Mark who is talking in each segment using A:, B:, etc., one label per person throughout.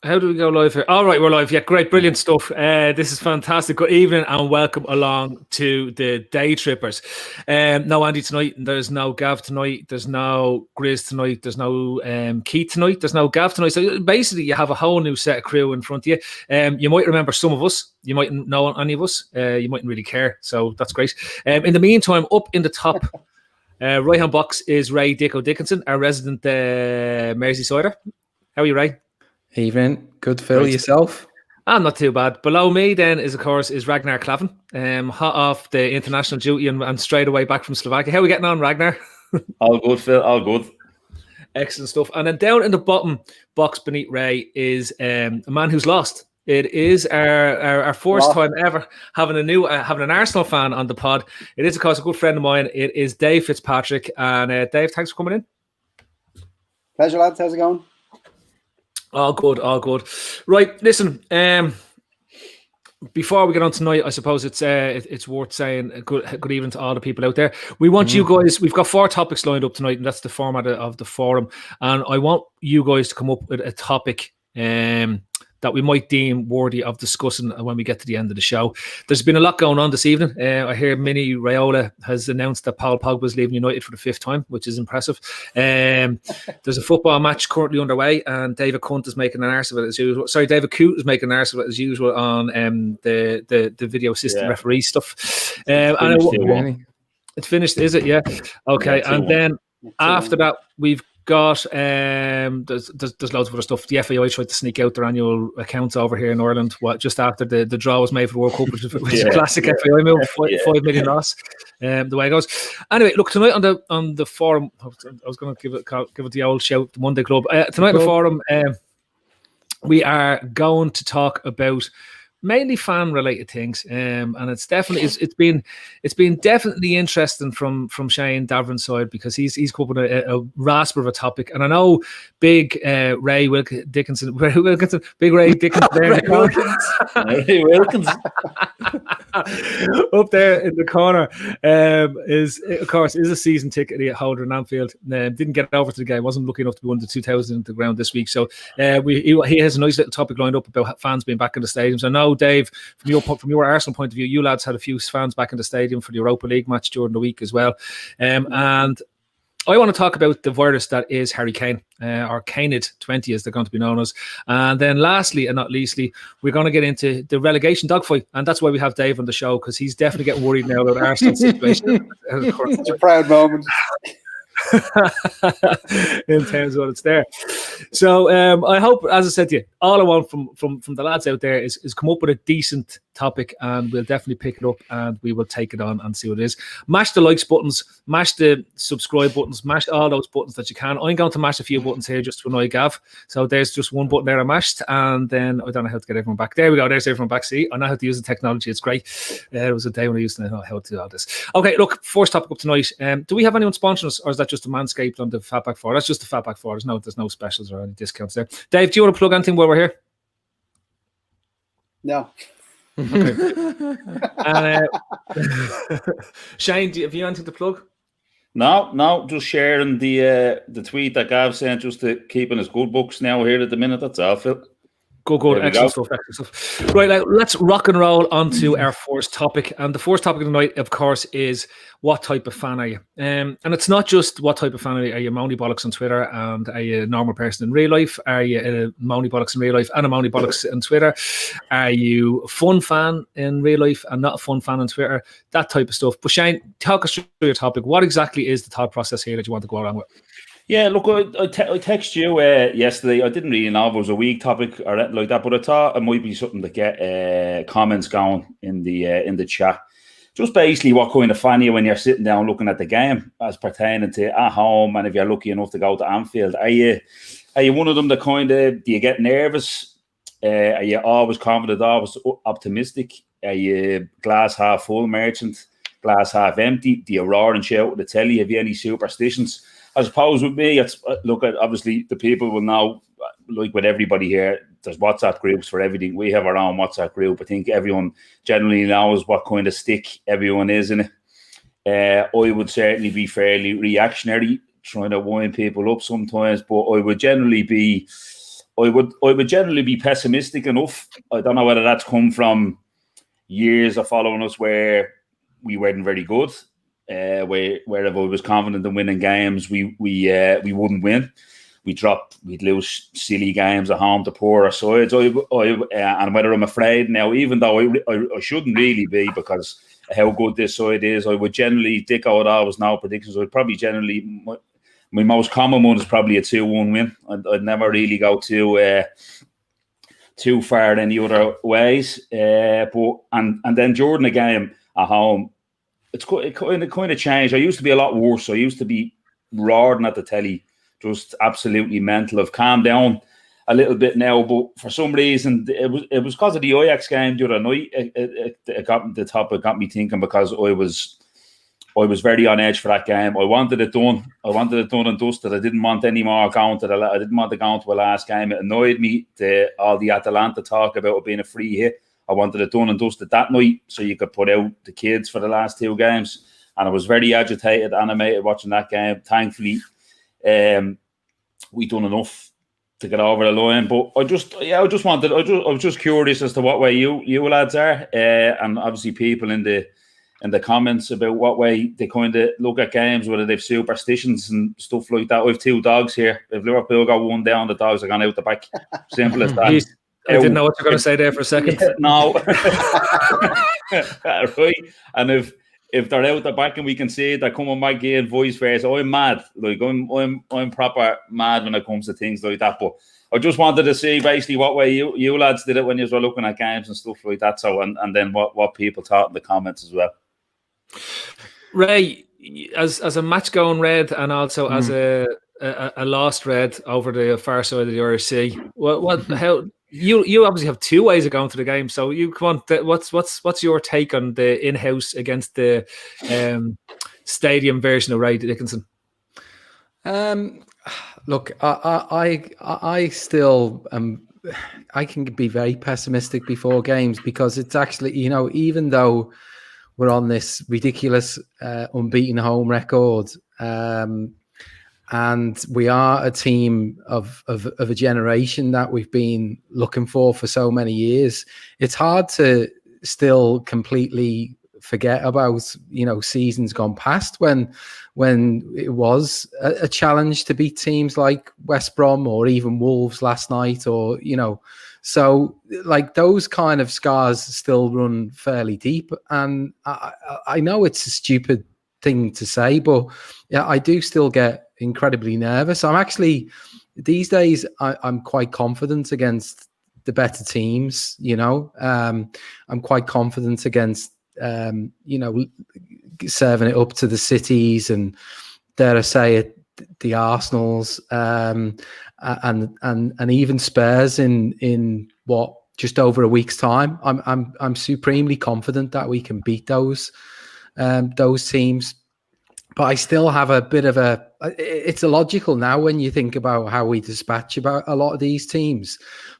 A: How do we go live here? All right, we're live. Yeah, great, brilliant stuff. This is fantastic. Good evening and welcome along to the Daytrippers. No Andy tonight. There's no Gav tonight. There's no Grizz tonight. There's no Keith tonight. There's no Gav tonight. So basically, you have a whole new set of crew in front of you. You might remember some of us. You mightn't know any of us. You mightn't really care. So that's great. In the meantime, up in the top right-hand box is Ray Dickinson, our resident Merseysider. How are you, Ray?
B: Evening. Good, Phil. Right. Yourself?
A: I'm not too bad. Below me then is, of course, Ragnar Clavin, hot off the international duty and straight away back from Slovakia. How are we getting on, Ragnar?
C: All good, Phil. All good.
A: Excellent stuff. And then down in the bottom box beneath Ray is a man who's lost. It is our first time ever having having an Arsenal fan on the pod. It is, of course, a good friend of mine. It is Dave Fitzpatrick. And Dave, thanks for coming in.
D: Pleasure, lads. How's it going?
A: All good, all good. Right, listen. Before we get on tonight, I suppose it's worth saying a good evening to all the people out there. We want you guys. We've got 4 topics lined up tonight, and that's the format of the forum. And I want you guys to come up with a topic that we might deem worthy of discussing when we get to the end of the show. There's been a lot going on this evening. I hear Mini Raiola has announced that Paul Pogba's leaving United for the 5th time, which is impressive. There's a football match currently underway, and David Coote is making an arse of it as usual. Sorry, David Coote is making an arse of it as usual on the video system referee stuff. It's finished, is it? Yeah. Okay, and then after that, we've got there's loads of other stuff. The FAI tried to sneak out their annual accounts over here in Ireland just after the draw was made for the World Cup, which is a classic FAI move, 5 million loss, the way it goes. Anyway, look, tonight on the forum, I was going to give it the old shout, the Monday Club. Tonight on the forum, we are going to talk about mainly fan related things, and it's definitely it's been definitely interesting from Shane Davoren's side, because he's come up with a rasp of a topic. And I know big Ray Dickinson Ray Wilkins up there in the corner is a season ticket holder in Anfield. Didn't get over to the game, wasn't lucky enough to be under 2,000 into the ground this week, so he has a nice little topic lined up about fans being back in the stadiums. I know, Dave, from your Arsenal point of view, you lads had a few fans back in the stadium for the Europa League match during the week as well. And I want to talk about the virus that is Harry Kane, or Kaneid 20 as they're going to be known as. And then lastly and not leastly, we're going to get into the relegation dogfight. And that's why we have Dave on the show, because he's definitely getting worried now about Arsenal's situation.
D: It's a proud moment.
A: In terms of what it's there. So I hope, as I said to you, all I want from the lads out there is come up with a decent topic, and we'll definitely pick it up and we will take it on and see what it is. Mash the likes buttons, mash the subscribe buttons, mash all those buttons that you can. I'm going to mash a few buttons here just to annoy Gav. So there's just one button there I mashed, and then I don't know how to get everyone back. There we go, there's everyone back. See, I know how to use the technology, it's great. There was a day when I used to know how to do all this. Okay, look, first topic up tonight. Do we have anyone sponsoring us, or is that just a Manscaped on the Fatback 4? That's just the Fatback 4. There's no specials or any discounts there. Dave, do you want to plug anything while we're here?
D: No.
A: Okay. And, Shane, have you anything to plug?
C: No, just sharing the tweet that Gav sent, just to keeping his good books now here at the minute. That's all, Phil.
A: Good. Excellent stuff. Right, now let's rock and roll onto our first topic. And the first topic tonight, of course, is what type of fan are you? And it's not just what type of fan are you. Are you Moany Bollocks on Twitter, and are you a normal person in real life? Are you a Moany Bollocks in real life and a Moany Bollocks on Twitter? Are you a fun fan in real life and not a fun fan on Twitter? That type of stuff. But Shane, talk us through your topic. What exactly is the thought process here that you want to go along with?
C: Yeah, look, I texted you yesterday. I didn't really know if it was a weak topic or anything like that, but I thought it might be something to get comments going in the chat. Just basically, what kind of fan are you when you're sitting down looking at the game, as pertaining to at home, and if you're lucky enough to go to Anfield? Are you one of them that kind of, do you get nervous? Are you always confident, always optimistic? Are you glass half full merchant, glass half empty? Do you roar and shout at the telly? Have you any superstitions? I suppose with me, it's look at, obviously the people will know, like with everybody here, there's WhatsApp groups for everything. We have our own WhatsApp group. I think everyone generally knows what kind of stick everyone is in it. I would certainly be fairly reactionary, trying to wind people up sometimes, but I would generally be I would generally be pessimistic enough. I don't know whether that's come from years of following us where we weren't very good. Where if I was confident in winning games, we wouldn't win. We'd lose silly games at home to poorer sides. And whether I'm afraid now, even though I shouldn't really be, because how good this side is, I would generally, Dicko would always know predictions. I'd probably generally, my most common one is probably a 2-1 win. I'd never really go too far any other ways. And then Jordan, a game at home, it kind of changed. I used to be a lot worse. I used to be roaring at the telly, just absolutely mental. I've calmed down a little bit now, but for some reason it was because of the Ajax game the other night. It got me thinking, because I was very on edge for that game. I wanted it done. And dusted. I didn't want any more going to I didn't want to go into a last game. It annoyed me, all the Atalanta talk about it being a free hit. I wanted it done and dusted that night so you could put out the kids for the last 2 games. And I was very agitated, animated watching that game. Thankfully, we done enough to get over the line. But I was just curious as to what way you lads are, and obviously people in the comments about what way they kind of look at games, whether they've superstitions and stuff like that. We have 2 dogs here. If Liverpool go 1 down, the dogs are going out the back. Simple as that.
A: I didn't know what you were going to say there for a second.
C: No. Right. And if they're out the back and we can see it, they're coming back in voice first. I'm mad. Like I'm proper mad when it comes to things like that. But I just wanted to see basically what way you lads did it when you were looking at games and stuff like that. So and then what people thought in the comments as well.
A: Ray, as a match going red and also as a lost red over the far side of the RC, how you obviously have 2 ways of going to the game. So you come on, what's your take on the in-house against the stadium version of Ray Dickinson?
B: Look, I still I can be very pessimistic before games, because it's actually, even though we're on this ridiculous unbeaten home record, and we are a team of a generation that we've been looking for so many years, it's hard to still completely forget about, seasons gone past when it was a challenge to beat teams like West Brom or even Wolves last night, or, so like those kind of scars still run fairly deep. And I know it's a stupid thing to say, but yeah, I do still get incredibly nervous. I'm actually, these days, I'm quite confident against the better teams, I'm quite confident against, serving it up to the Cities and, dare I say it, the Arsenals, and even Spurs in what, just over a week's time. I'm supremely confident that we can beat those teams. But I still have a bit of it's illogical now when you think about how we dispatch about a lot of these teams.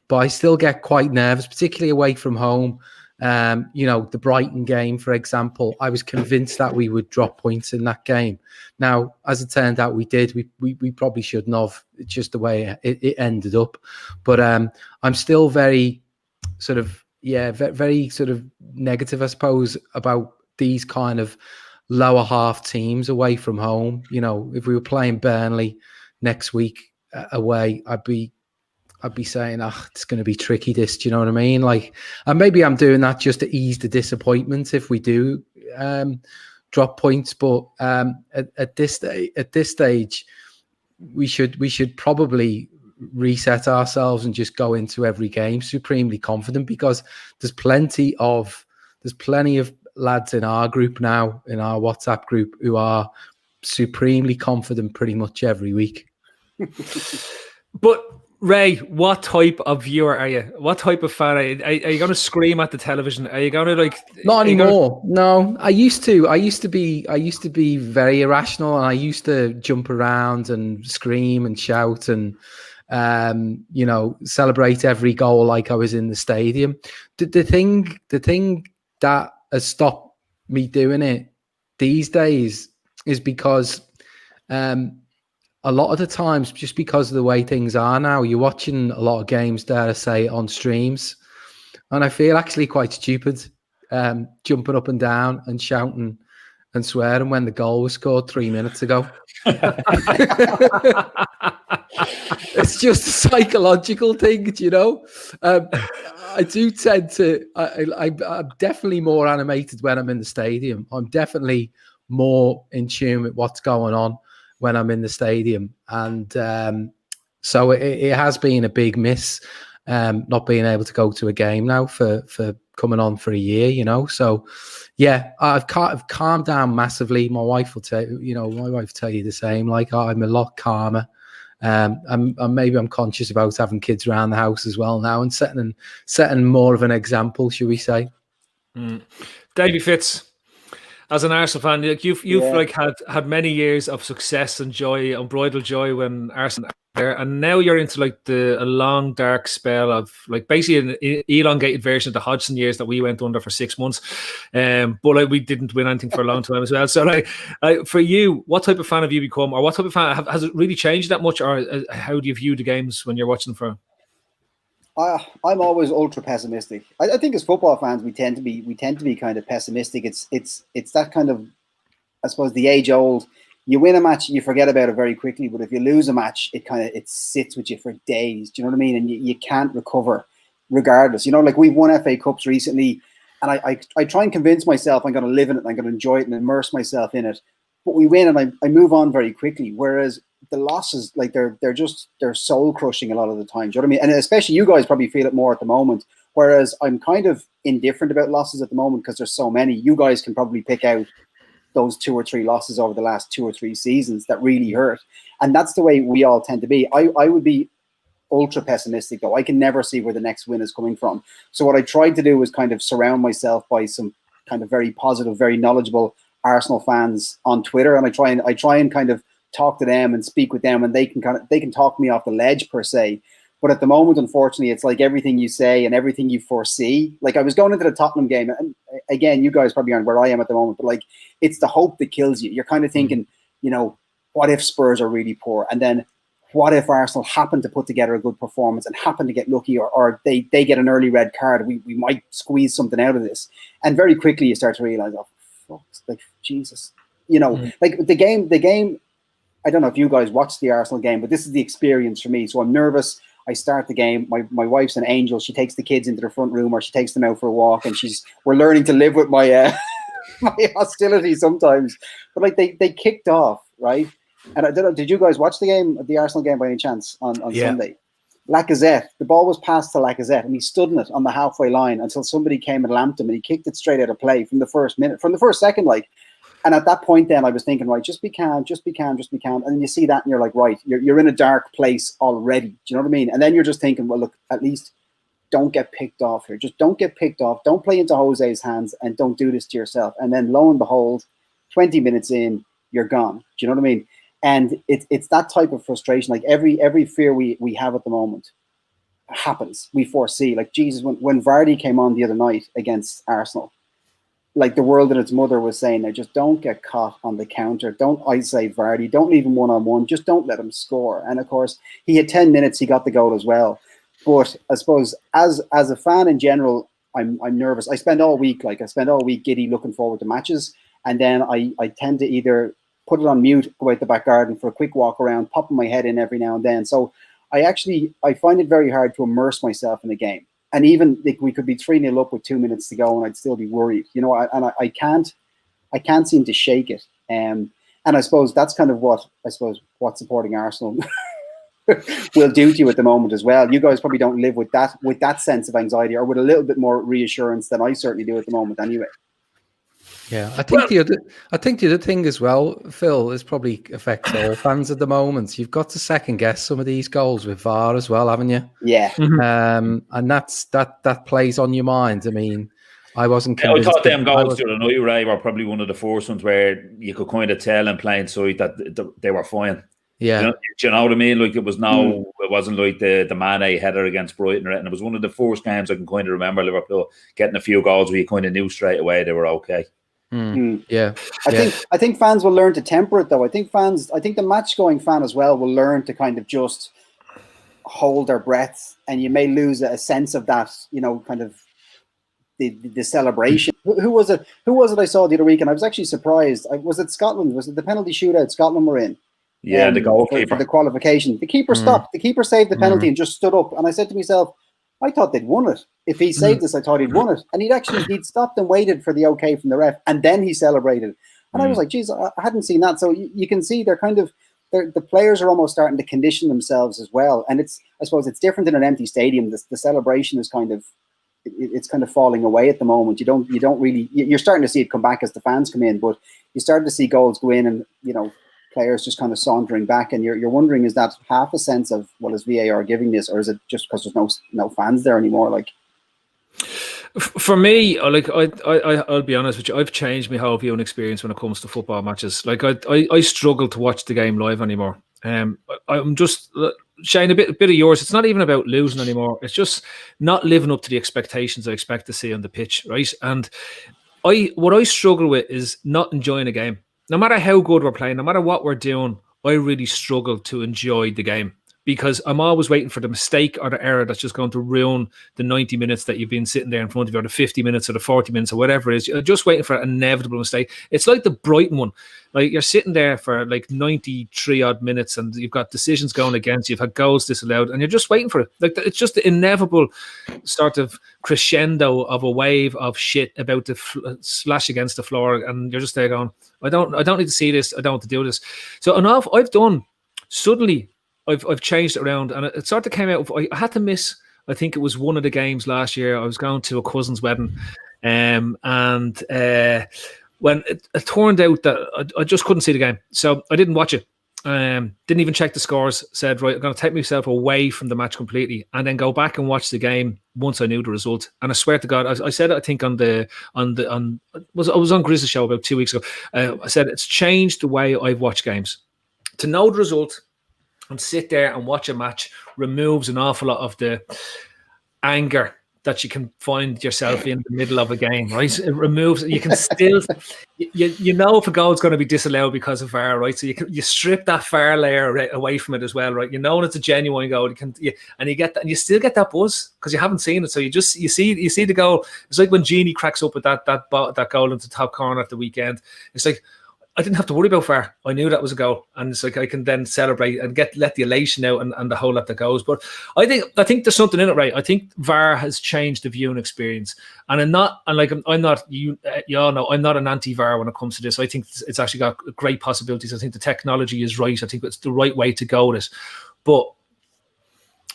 B: But I still get quite nervous, particularly away from home. The Brighton game, for example, I was convinced that we would drop points in that game. Now, as it turned out, we did. We probably shouldn't have. It's just the way it ended up. But I'm still very sort of, very sort of negative, I suppose, about these kind of lower half teams away from home. If we were playing Burnley next week away, I'd be saying, it's going to be tricky, this, do you know what I mean? Like, and maybe I'm doing that just to ease the disappointment if we do drop points. But at this stage, we should probably reset ourselves and just go into every game supremely confident, because there's plenty of lads in our group now, in our WhatsApp group, who are supremely confident pretty much every week.
A: But Ray, what type of viewer are you? What type of fan are you? Are you going to scream at the television? Are you going to
B: Not anymore. No, I used to be very irrational, and I used to jump around and scream and shout and celebrate every goal like I was in the stadium. The thing that has stopped me doing it these days is because a lot of the times, just because of the way things are now, you're watching a lot of games, dare I say, on streams, and I feel actually quite stupid, jumping up and down and shouting and swearing when the goal was scored 3 minutes ago. It's just a psychological thing, you know. I do tend to. I'm definitely more animated when I'm in the stadium. I'm definitely more in tune with what's going on when I'm in the stadium, and so it has been a big miss not being able to go to a game now for coming on for a year, you know. So yeah, I've calmed down massively. My wife will tell you, my wife will tell you the same. Like, I'm a lot calmer. And maybe I'm conscious about having kids around the house as well now, and setting more of an example, should we say?
A: Davey Fitz, as an Arsenal fan, like you've like had many years of success and joy, unbridled joy when Arsenal are there, and now you're into like a long dark spell of like basically an elongated version of the Hodgson years that we went under for 6 months, but like we didn't win anything for a long time as well. So like for you, what type of fan have you become, or what type of fan has it really changed that much, or how do you view the games when you're watching for?
D: I'm always ultra pessimistic. I think as football fans, we tend to be kind of pessimistic. It's that kind of, I suppose, the age old. You win a match, you forget about it very quickly. But if you lose a match, it sits with you for days. Do you know what I mean? And you can't recover, regardless. You know, like we've won FA Cups recently, and I try and convince myself I'm going to live in it and I'm going to enjoy it and immerse myself in it. But we win, and I move on very quickly. Whereas the losses, like they're soul crushing a lot of the time. Do you know what I mean? And especially you guys probably feel it more at the moment. Whereas I'm kind of indifferent about losses at the moment because there's so many. You guys can probably pick out those 2 or 3 losses over the last 2 or 3 seasons that really hurt. And that's the way we all tend to be. I would be ultra pessimistic though. I can never see where the next win is coming from. So what I tried to do was kind of surround myself by some kind of very positive, very knowledgeable Arsenal fans on Twitter, and I try and kind of talk to them and speak with them, and they can talk me off the ledge per se. But at the moment, unfortunately, it's like everything you say and everything you foresee. Like I was going into the Tottenham game, and again, you guys probably aren't where I am at the moment, but like it's the hope that kills you. You're kind of thinking, what if Spurs are really poor, and then what if Arsenal happen to put together a good performance and happen to get lucky, or they get an early red card? We might squeeze something out of this, and very quickly you start to realize, oh, fuck, like Jesus, like the game. I don't know if you guys watched the Arsenal game, but this is the experience for me. So I'm nervous. I start the game. My wife's an angel. She takes the kids into the front room, or she takes them out for a walk, and we're learning to live with my my hostility sometimes. But like they kicked off, right? And I don't know, did you guys watch the Arsenal game by any chance on Sunday? Lacazette, the ball was passed to Lacazette, and he stood in it on the halfway line until somebody came and lamped him, and he kicked it straight out of play from the first second, like. And at that point, then I was thinking, right, just be calm. And you see that, and you're like, right, you're in a dark place already. Do you know what I mean? And then you're just thinking, well, look, at least don't get picked off here. Just don't get picked off. Don't play into Jose's hands, and don't do this to yourself. And then lo and behold, 20 minutes in, you're gone. Do you know what I mean? And it's that type of frustration. Like every fear we have at the moment happens. We foresee. Like Jesus, when Vardy came on the other night against Arsenal, like the world and its mother was saying, there, just don't get caught on the counter. Don't isolate Vardy. Don't leave him one-on-one. Just don't let him score. And of course, he had 10 minutes. He got the goal as well. But I suppose as a fan in general, I'm nervous. I spend all week giddy looking forward to matches. And then I tend to either put it on mute, go out the back garden for a quick walk around, popping my head in every now and then. So I find it very hard to immerse myself in the game. And even like we could be 3-0 up with 2 minutes to go, and I'd still be worried, I can't seem to shake it. And I suppose that's kind of what supporting Arsenal will do to you at the moment as well. You guys probably don't live with that sense of anxiety, or with a little bit more reassurance than I certainly do at the moment anyway.
B: Yeah, I think the other thing as well, Phil, is probably affects all fans at the moment. You've got to second guess some of these goals with VAR as well, haven't you?
D: Yeah.
B: And that plays on your mind. I mean, I wasn't convinced.
C: I thought them goals the other night, Ray, were probably one of the first ones where you could kind of tell in plain sight that they were fine.
B: Yeah.
C: Do you know what I mean? Like it wasn't like the Mane header against Brighton, and it was one of the first games I can kind of remember Liverpool getting a few goals where you kind of knew straight away they were okay.
B: Yeah.
D: I think fans will learn to temper it though. I think the match going fan as well will learn to kind of just hold their breath, and you may lose a sense of that, kind of the celebration. Who was it I saw the other week, and I was actually surprised. Was it Scotland? Was it the penalty shootout Scotland were in?
C: Yeah, the goalkeeper.
D: For the qualification. The keeper stopped. The keeper saved the penalty and just stood up. And I said to myself, I thought they'd won it. If he saved this, I thought he'd won it. And he'd stopped and waited for the okay from the ref, and then he celebrated. And I was like, geez, I hadn't seen that. So you can see they're kind of, the players are almost starting to condition themselves as well. And I suppose it's different in an empty stadium. The celebration is kind of, it's kind of falling away at the moment. You don't really, you're starting to see it come back as the fans come in, but you start to see goals go in and, players just kind of sauntering back, and you're wondering, is that half a sense of, well, is VAR giving this, or is it just because there's no fans there anymore? Like,
A: for me, like I'll be honest with you, I've changed my whole viewing experience when it comes to football matches. Like I struggle to watch the game live anymore. I'm just, Shane, a bit of yours. It's not even about losing anymore. It's just not living up to the expectations I expect to see on the pitch, right? And what I struggle with is not enjoying a game. No matter how good we're playing, no matter what we're doing, I really struggle to enjoy the game, because I'm always waiting for the mistake or the error that's just going to ruin the 90 minutes that you've been sitting there in front of you, or the 50 minutes or the 40 minutes or whatever it is. You're just waiting for an inevitable mistake. It's like the Brighton one. Like, you're sitting there for like 93 odd minutes and you've got decisions going against you, you've had goals disallowed, and you're just waiting for it. Like, it's just the inevitable sort of crescendo of a wave of shit about to slash against the floor, and you're just there going, I don't need to see this, I don't want to do this. So enough I've done, suddenly I've changed it around, and it sort of came out. I had to miss, I think it was one of the games last year. I was going to a cousin's wedding, and when it turned out that I just couldn't see the game, so I didn't watch it. Didn't even check the scores. Said, right, I'm going to take myself away from the match completely, and then go back and watch the game once I knew the result. And I swear to God, I said it, I think I was on Grizz's show about 2 weeks ago. I said it's changed the way I've watched games. To know the result and sit there and watch a match removes an awful lot of the anger that you can find yourself in the middle of a game, right? It removes, you can still, you know if a goal is going to be disallowed because of VAR, right? So you strip that VAR layer away from it as well, right? You know when it's a genuine goal, and you get that, and you still get that buzz because you haven't seen it. So you see the goal. It's like when Genie cracks up with that goal into the top corner at the weekend. It's like, I didn't have to worry about VAR. I knew that was a goal, and it's like I can then celebrate and let the elation out and the whole lot that goes. But I think there's something in it, right? I think VAR has changed the viewing experience, and I'm not you all know I'm not an anti-VAR when it comes to this. I think it's actually got great possibilities. I think the technology is right. I think it's the right way to go with it. But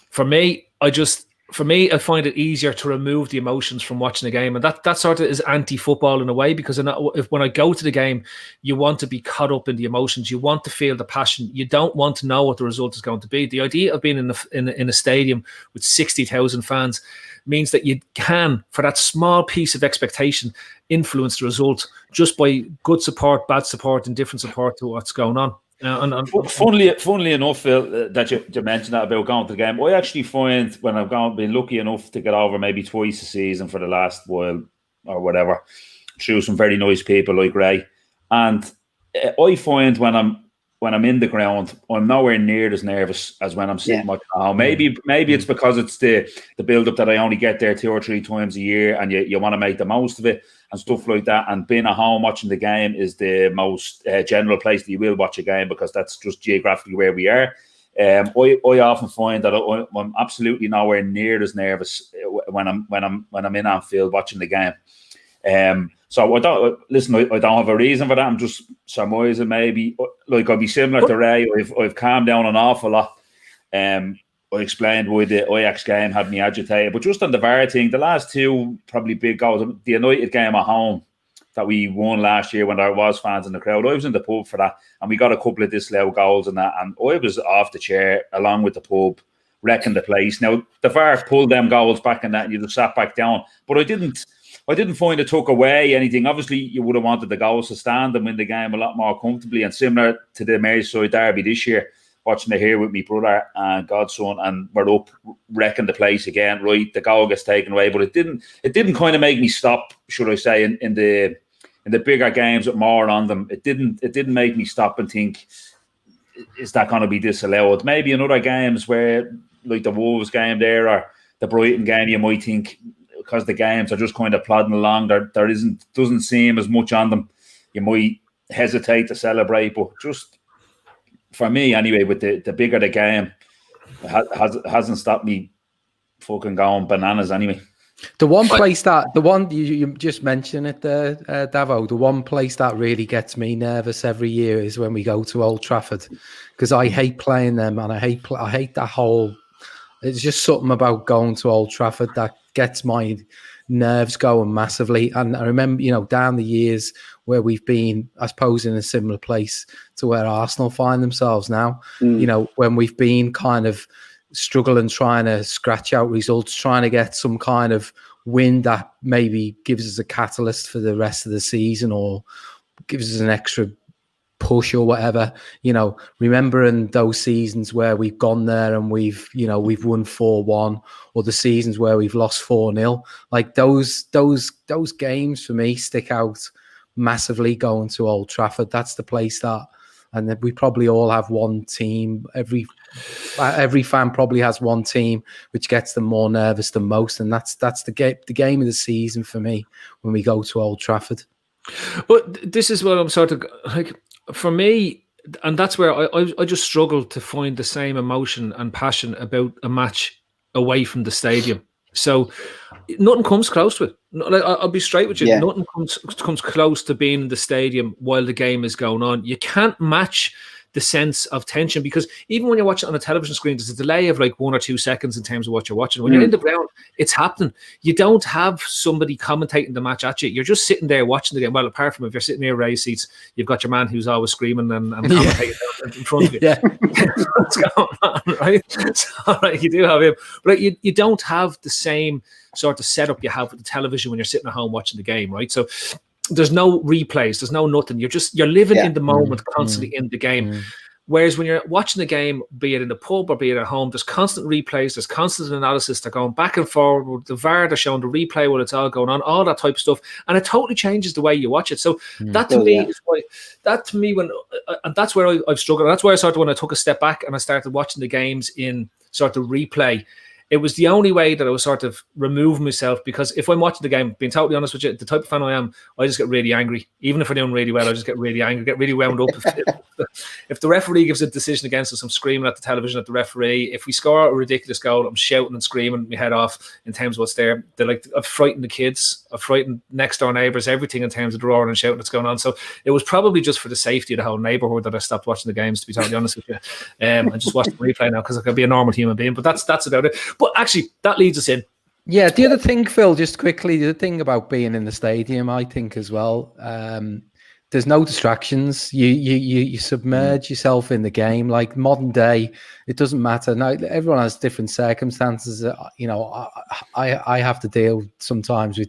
A: for me, I find it easier to remove the emotions from watching a game, and that sort of is anti-football in a way, because when I go to the game, you want to be caught up in the emotions, you want to feel the passion, you don't want to know what the result is going to be. The idea of being in a stadium with 60,000 fans means that you can, for that small piece of expectation, influence the result just by good support, bad support, and different support to what's going on.
C: Funnily enough, Phil, that you mentioned that about going to the game, I actually find when I've been lucky enough to get over maybe twice a season for the last while or whatever, through some very nice people like Ray, and I find when I'm in the ground, I'm nowhere near as nervous as when I'm sitting at home. Maybe it's because it's the build up that I only get there 2 or 3 times a year, and you want to make the most of it and stuff like that. And being at home watching the game is the most general place that you will watch a game, because that's just geographically where we are. I often find that I'm absolutely nowhere near as nervous when I'm in Anfield watching the game. So I don't have a reason for that. I'm just surmising maybe. Like, I'll be similar to Ray. I've calmed down an awful lot. I explained why the Ajax game had me agitated, but just on the VAR thing, the last 2 probably big goals, the United game at home that we won last year when there was fans in the crowd, I was in the pub for that, and we got a couple of disallowed goals and that, and I was off the chair along with the pub, wrecking the place. Now the VAR pulled them goals back in that, and you just sat back down, but I didn't find it took away anything. Obviously, you would have wanted the goals to stand and win the game a lot more comfortably, and similar to the Merseyside derby this year, watching it here with my brother and godson, and we're up wrecking the place again. Right, the goal gets taken away, but it didn't kind of make me stop, should I say, in the in the bigger games with more on them, it didn't make me stop and think, is that going to be disallowed? Maybe in other games where, like the Wolves game there or the Brighton game, you might think, because the games are just kind of plodding along, doesn't seem as much on them, you might hesitate to celebrate. But just for me anyway, with the bigger the game, it hasn't stopped me fucking going bananas anyway.
B: The one you just mentioned it there, Davo, the one place that really gets me nervous every year is when we go to Old Trafford, because I hate playing them, and I hate that whole. It's just something about going to Old Trafford that gets my nerves going massively. And I remember, down the years where we've been, I suppose, in a similar place to where Arsenal find themselves now. When we've been kind of struggling, trying to scratch out results, trying to get some kind of win that maybe gives us a catalyst for the rest of the season or gives us an extra push or whatever, remembering those seasons where we've gone there and we've won 4-1, or the seasons where we've lost 4-0, like those games for me stick out massively. Going to Old Trafford, that's the place that, and then we probably all have one team. Every fan probably has one team which gets them more nervous than most, and that's the game of the season for me when we go to Old Trafford.
A: But this is what I'm sort of like, for me, and that's where I just struggle to find the same emotion and passion about a match away from the stadium. So nothing comes close to it. I'll be straight with you. Yeah. Nothing comes close to being in the stadium while the game is going on. You can't match the sense of tension, because even when you watch it on a television screen, there's a delay of like 1 or 2 seconds in terms of what you're watching. When you're in the ground, it's happening. You don't have somebody commentating the match at you. You're just sitting there watching the game. Well, apart from if you're sitting near raised seats, you've got your man who's always screaming and commentating in front of you. Yeah. What's going on, right? So, right, you do have him, but you don't have the same sort of setup you have with the television when you're sitting at home watching the game, right? So there's no replays, there's no nothing. You're living in the moment, constantly in the game. Whereas when you're watching the game, be it in the pub or be it at home, there's constant replays, there's constant analysis. They're going back and forward. The VAR, they're showing the replay while it's all going on, all that type of stuff, and it totally changes the way you watch it. So that to me is why. That to me, and that's where I've struggled. And that's where I started when I took a step back and I started watching the games in sort of replay. It was the only way that I was sort of removing myself, because if I'm watching the game, being totally honest with you, the type of fan I am, I just get really angry. Even if I'm doing really well, I just get really angry, get really wound up. If the referee gives a decision against us, I'm screaming at the television at the referee. If we score a ridiculous goal, I'm shouting and screaming my head off in terms of what's there. They're like, I've frightened the kids, I've frightened next door neighbours, everything in terms of the roaring and shouting that's going on. So it was probably just for the safety of the whole neighbourhood that I stopped watching the games, to be totally honest with you. I just watched the replay now because I can be a normal human being. But that's about it. But actually, that leads us in.
B: Yeah, the other thing, Phil, just quickly, the thing about being in the stadium, I think as well, there's no distractions. You submerge yourself in the game. Like modern day, it doesn't matter. Now everyone has different circumstances. I have to deal sometimes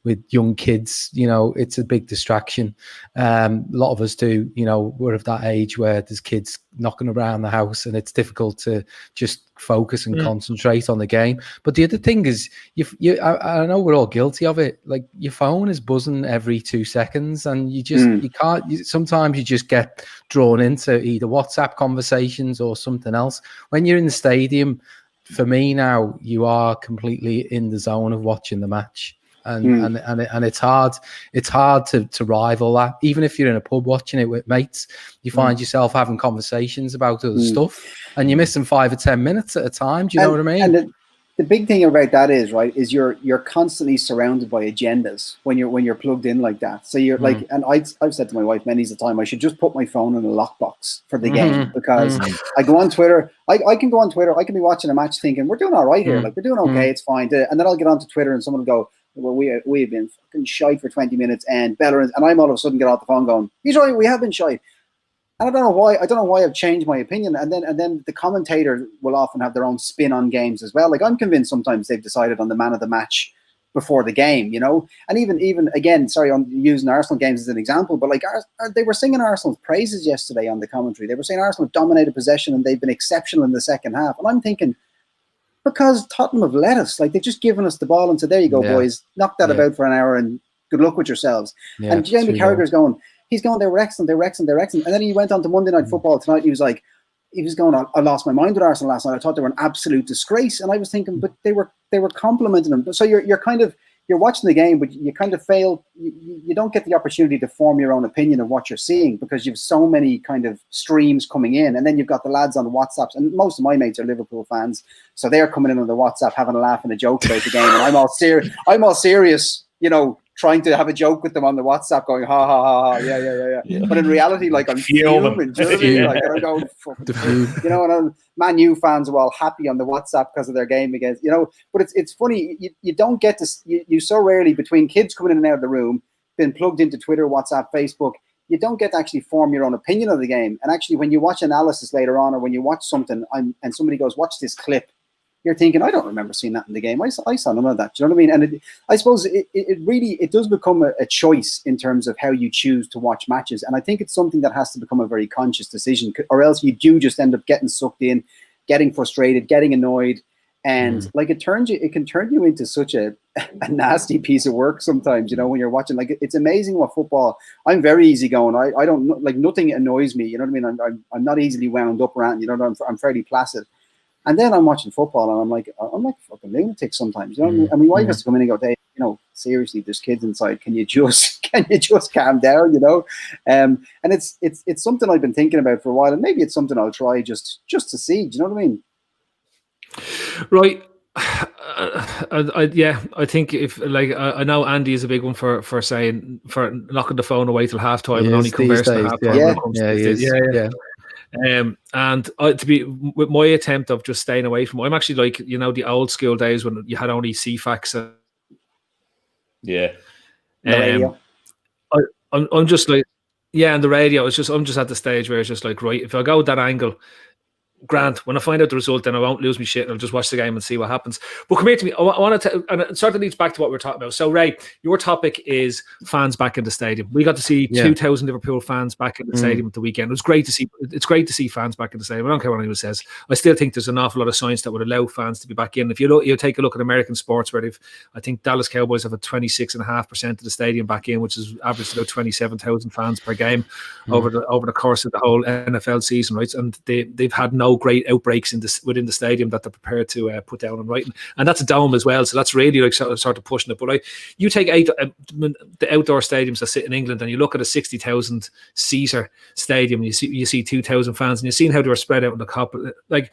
B: with young kids. It's a big distraction. A lot of us do. We're of that age where there's kids knocking around the house, and it's difficult to just focus and concentrate on the game. But the other thing is, I know we're all guilty of it. Like your phone is buzzing every 2 seconds, and you can't. Sometimes you just get drawn into either WhatsApp conversations or something else. When you're in the stadium, for me now, you are completely in the zone of watching the match. And it's hard to rival that. Even if you're in a pub watching it with mates, you find yourself having conversations about other stuff, and you're missing 5 or 10 minutes at a time. Do you know what I mean?
D: And the big thing about that is you're constantly surrounded by agendas when you're plugged in like that. So you're like, and I've said to my wife many a time, I should just put my phone in a lockbox for the game, because I go on Twitter. I can go on Twitter. I can be watching a match thinking we're doing all right here, like we're doing okay, it's fine. And then I'll get onto Twitter and someone will go, well, we've been fucking shite for 20 minutes, and Bellerin, and I'm all of a sudden get off the phone going, he's right, we have been shite. And I don't know why I've changed my opinion. And then the commentator will often have their own spin on games as well. Like I'm convinced sometimes they've decided on the man of the match before the game, And even again, sorry, I'm using Arsenal games as an example, but like they were singing Arsenal's praises yesterday on the commentary. They were saying Arsenal dominated possession and they've been exceptional in the second half. And I'm thinking, because Tottenham have let us, like they've just given us the ball and said, there you go, boys, knock that about for an hour and good luck with yourselves.
B: Yeah,
D: and Jamie Carragher's going, they were excellent. And then he went on to Monday Night Football tonight. He was like, I lost my mind with Arsenal last night. I thought they were an absolute disgrace. And I was thinking, but they were complimenting them. So you're watching the game, but you kind of fail. You don't get the opportunity to form your own opinion of what you're seeing because you've so many kind of streams coming in. And then you've got the lads on the WhatsApps. And most of my mates are Liverpool fans. So they're coming in on the WhatsApp, having a laugh and a joke about the game. And I'm all serious, trying to have a joke with them on the WhatsApp, going ha ha ha ha, yeah. But in reality, like I'm fuming, do you know what I mean? Like I'm going, and Man U fans are all happy on the WhatsApp because of their game against, But it's funny, you don't get to, you so rarely between kids coming in and out of the room, been plugged into Twitter, WhatsApp, Facebook, you don't get to actually form your own opinion of the game. And actually, when you watch analysis later on, or when you watch something and somebody goes, watch this clip, you're thinking, I don't remember seeing that in the game. I saw none of that. Do you know what I mean? And I suppose it really does become a choice in terms of how you choose to watch matches. And I think it's something that has to become a very conscious decision, or else you do just end up getting sucked in, getting frustrated, getting annoyed. And like it can turn you into such a nasty piece of work sometimes, when you're watching. Like it's amazing what football. I'm very easygoing. I don't like, nothing annoys me. You know what I mean? I'm not easily wound up around. I'm fairly placid. And then I'm watching football and I'm like a fucking lunatic sometimes. I mean, my wife has to come in and go, Dave, seriously, there's kids inside. Can you just calm down? And it's something I've been thinking about for a while, and maybe it's something I'll try just to see. Do you know what I mean?
A: Right. I think if I know Andy is a big one for locking the phone away till halftime and only conversing at halftime. And to be with my attempt of just staying away from, I'm actually like the old school days when you had only CFAX. I'm just like, and the radio. I'm just at the stage where it's just like, right, if I go that angle, Grant, when I find out the result, then I won't lose my shit. I'll just watch the game and see what happens. But come here to me. I want to, and it sort of leads back to what we're talking about. So, Ray, your topic is fans back in the stadium. We got to see 2,000 Liverpool fans back in the stadium at the weekend. It was great to see. It's great to see fans back in the stadium. I don't care what anyone says. I still think there's an awful lot of science that would allow fans to be back in. If you take a look at American sports, where I think Dallas Cowboys have a 26.5% of the stadium back in, which is averaged about 27,000 fans per game over the course of the whole NFL season, right? And they've had no great outbreaks within the stadium that they're prepared to put down and writing, and that's a dome as well, so that's really like sort of pushing it. But you take the outdoor stadiums that sit in England, and you look at a 60,000 seater stadium, and you see 2,000 fans, and you've seen how they were spread out in the Kop. Like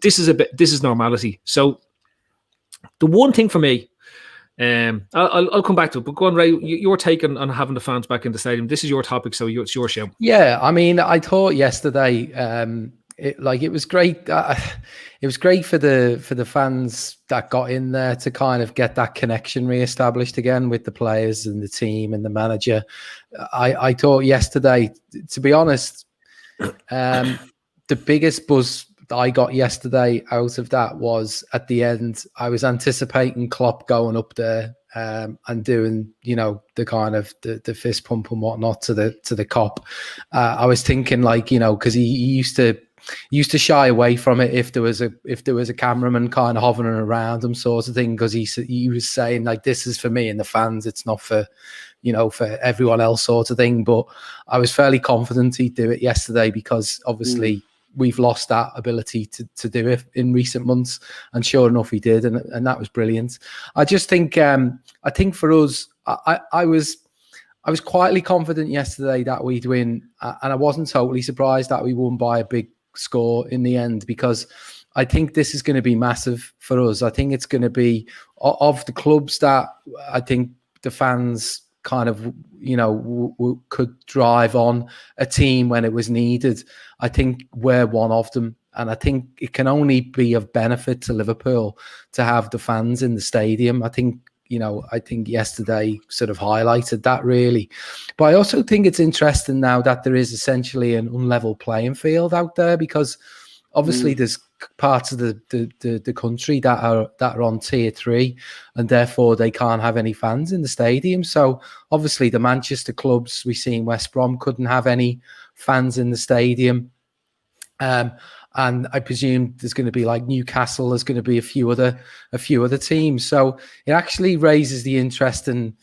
A: this is normality. So the one thing for me, I'll come back to it, but go on, Ray. Your take on having the fans back in the stadium. This is your topic, so it's your show.
B: Yeah, I mean, I thought yesterday, it was great. It was great for the fans that got in there to kind of get that connection re-established again with the players and the team and the manager. I thought yesterday, to be honest, the biggest buzz I got yesterday out of that was at the end. I was anticipating Klopp going up there and doing, the kind of the fist pump and whatnot to the Kop. I was thinking because he used to shy away from it if there was a cameraman kind of hovering around him, sort of thing, because he was saying like, this is for me and the fans, it's not for for everyone else, sort of thing. But I was fairly confident he'd do it yesterday because obviously we've lost that ability to do it in recent months, and sure enough he did, and that was brilliant. I just think I think for us, I was quietly confident yesterday that we'd win, and I wasn't totally surprised that we won by a big score in the end, because I think this is going to be massive for us. I think it's going to be, of the clubs that I think the fans kind of could drive on a team when it was needed. I think we're one of them, and I think it can only be of benefit to Liverpool to have the fans in the stadium. I think yesterday sort of highlighted that, really. But I also think it's interesting now that there is essentially an unlevel playing field out there, because obviously there's parts of the country that are on tier 3, and therefore they can't have any fans in the stadium. So obviously the Manchester clubs we see in West Brom couldn't have any fans in the stadium. and I presume there's going to be like Newcastle. There's going to be a few other teams. So it actually raises the interest and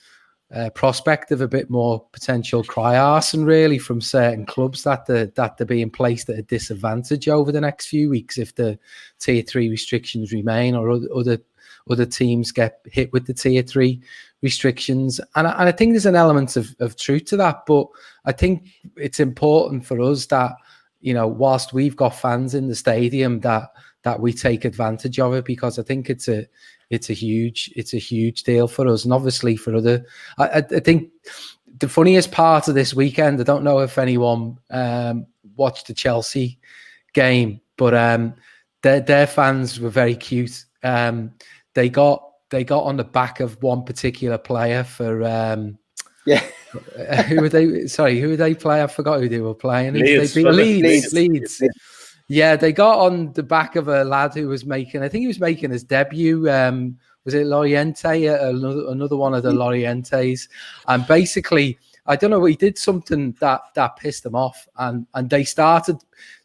B: prospect of a bit more potential cry-arson really from certain clubs that they're being placed at a disadvantage over the next few weeks if the tier 3 restrictions remain, or other teams get hit with the tier 3 restrictions. And I think there's an element of truth to that, but I think it's important for us that, you know, whilst we've got fans in the stadium, that we take advantage of it, because I think it's a huge deal for us, and obviously for other. I think the funniest part of this weekend, I don't know if anyone watched the Chelsea game, but their fans were very cute. They got on the back of one particular player for who were they? Sorry, who were they playing? I forgot who they were playing. Leeds. Yeah, they got on the back of a lad who was making his debut. Was it Loriente? Another one of the Lorientes. And basically, I don't know, he did something that pissed them off, and they started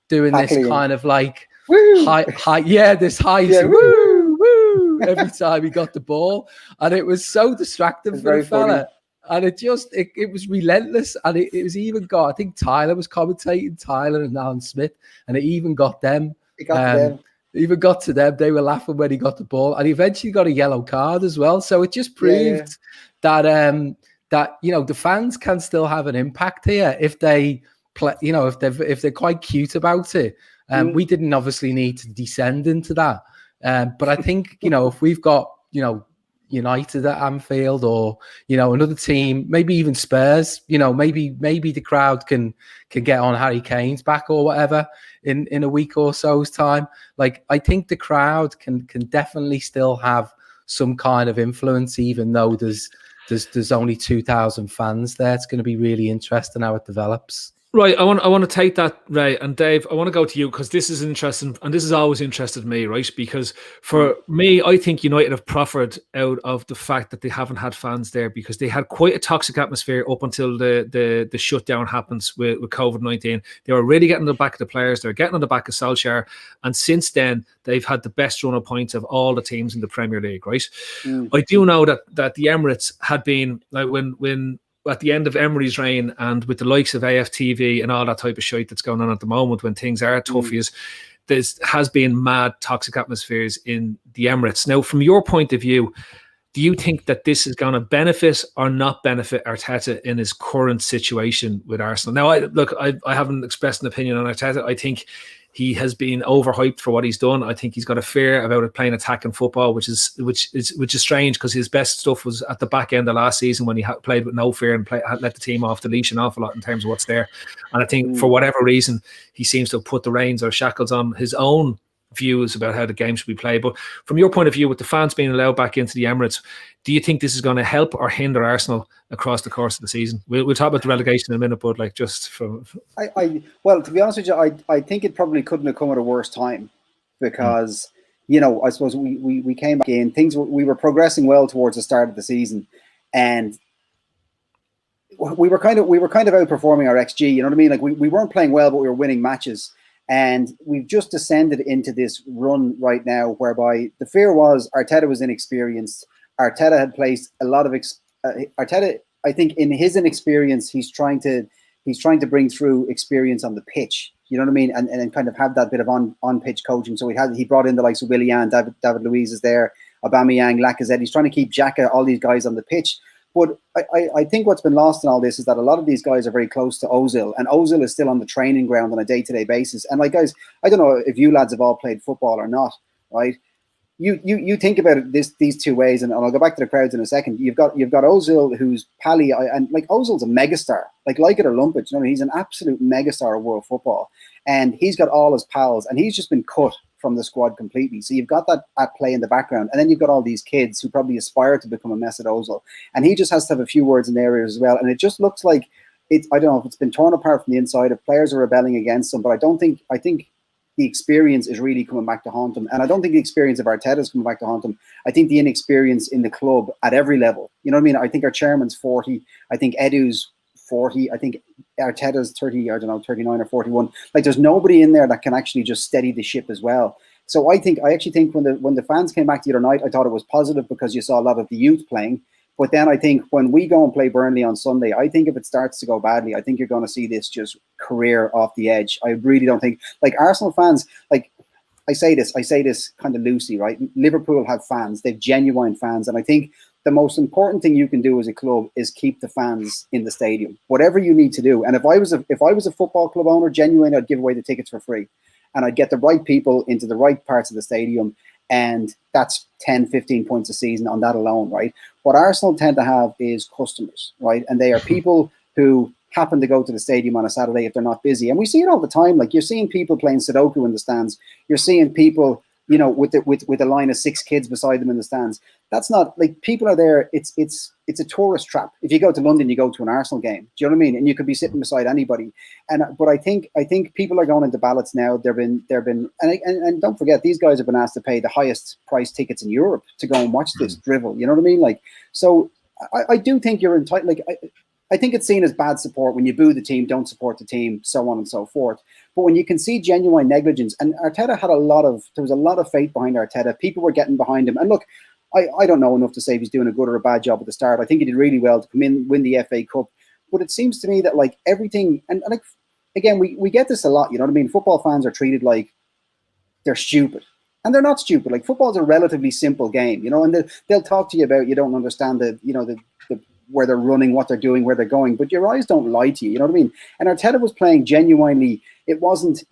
B: doing this kind of like high, this high, woo, woo, every time he got the ball, and it was so distracting for the fella. Funny. And it was relentless. And it was even got, I think Tyler was commentating, Tyler and Alan Smith, and it even got them. Even got to them. They were laughing when he got the ball, and he eventually got a yellow card as well. So it just proved that you know, the fans can still have an impact here if they play. You know, if they're quite cute about it. We didn't obviously need to descend into that, but I think, you know, if we've got, you know, United at Anfield, or, you know, another team, maybe even Spurs, you know, maybe the crowd can get on Harry Kane's back or whatever in a week or so's time. Like, I think the crowd can definitely still have some kind of influence, even though there's only 2,000 fans there. It's going to be really interesting how it develops.
A: Right, I want to take that, Ray, and Dave, I want to go to you, because this is interesting, and this has always interested me, right? Because for me, I think United have profited out of the fact that they haven't had fans there, because they had quite a toxic atmosphere up until the shutdown happens with COVID-19. They were really getting on the back of the players, they were getting on the back of Solskjaer, and since then, they've had the best run of points of all the teams in the Premier League, right? I do know that the Emirates had been, like, when at the end of Emery's reign, and with the likes of AFTV and all that type of shit that's going on at the moment, when things are toughies, there has been mad toxic atmospheres in the Emirates. Now, from your point of view, do you think that this is going to benefit or not benefit Arteta in his current situation with Arsenal? Now, I haven't expressed an opinion on Arteta. I think he has been overhyped for what he's done. I think he's got a fear about it playing attacking football, which is strange, because his best stuff was at the back end of last season when he played with no fear and let the team off the leash an awful lot in terms of what's there. And I think for whatever reason, he seems to have put the reins or shackles on his own views about how the game should be played. But from your point of view, with the fans being allowed back into the Emirates, do you think this is going to help or hinder Arsenal across the course of the season? We'll talk about the relegation in a minute, but like, just from...
D: Well, to be honest with you, I think it probably couldn't have come at a worse time, because you know, I suppose we came back in, we were progressing well towards the start of the season, and we were kind of outperforming our XG. You know what I mean? Like, we weren't playing well, but we were winning matches. And we've just descended into this run right now, whereby the fear was Arteta was inexperienced. Arteta had placed a lot of Arteta. I think in his inexperience, he's trying to bring through experience on the pitch. You know what I mean? And kind of have that bit of on pitch coaching. So he brought in the likes of Willian, David Luiz is there, Aubameyang, Lacazette. He's trying to keep Xhaka, all these guys on the pitch. But I think what's been lost in all this is that a lot of these guys are very close to Ozil, and Ozil is still on the training ground on a day-to-day basis. And like, guys, I don't know if you lads have all played football or not, right? You think about it these two ways, and I'll go back to the crowds in a second. You've got Ozil, who's Pally, and like, Ozil's a megastar, like it or lump it. You know, he's an absolute megastar of world football, and he's got all his pals, and he's just been cut from the squad completely. So you've got that at play in the background, and then you've got all these kids who probably aspire to become a Mesut Ozil, and he just has to have a few words in the areas as well. And it just looks like I don't know if it's been torn apart from the inside, if players are rebelling against him, but I think the experience is really coming back to haunt him. And I don't think the experience of Arteta is coming back to haunt him. I think the inexperience in the club at every level. You know what I mean? I think our chairman's 40. I think Edu's 40. I think Arteta's 39 or 41. Like, there's nobody in there that can actually just steady the ship as well. So I actually think when the fans came back the other night, I thought it was positive because you saw a lot of the youth playing. But then I think when we go and play Burnley on Sunday, I think if it starts to go badly, I think you're going to see this just career off the edge. I really don't think, like, Arsenal fans, like, I say this kind of loosely, right? Liverpool have fans, they've genuine fans, and I think the most important thing you can do as a club is keep the fans in the stadium, whatever you need to do. And if I was a football club owner, genuinely, I'd give away the tickets for free, and I'd get the right people into the right parts of the stadium. And that's 10, 15 points a season on that alone, right? What Arsenal tend to have is customers, right? And they are people who happen to go to the stadium on a Saturday if they're not busy. And we see it all the time. Like, you're seeing people playing Sudoku in the stands. You're seeing people, you know, with a line of 6 kids beside them in the stands. That's not, like, people are there. It's a tourist trap. If you go to London, you go to an Arsenal game. Do you know what I mean? And you could be sitting beside anybody. But I think people are going into ballots now. They've been and don't forget, these guys have been asked to pay the highest price tickets in Europe to go and watch this drivel. You know what I mean? Like, so I do think you're entitled. Like, I think it's seen as bad support when you boo the team, don't support the team, so on and so forth. But when you can see genuine negligence, and Arteta had there was a lot of faith behind Arteta. People were getting behind him. And look, I don't know enough to say if he's doing a good or a bad job at the start. I think he did really well to come in, win the FA Cup. But it seems to me that, like, everything, and like, again, we get this a lot, you know what I mean? Football fans are treated like they're stupid. And they're not stupid. Like, football's a relatively simple game, you know, and they'll talk to you about you don't understand where they're running, what they're doing, where they're going, but your eyes don't lie to you. You know what I mean? And Arteta was playing genuinely. It wasn't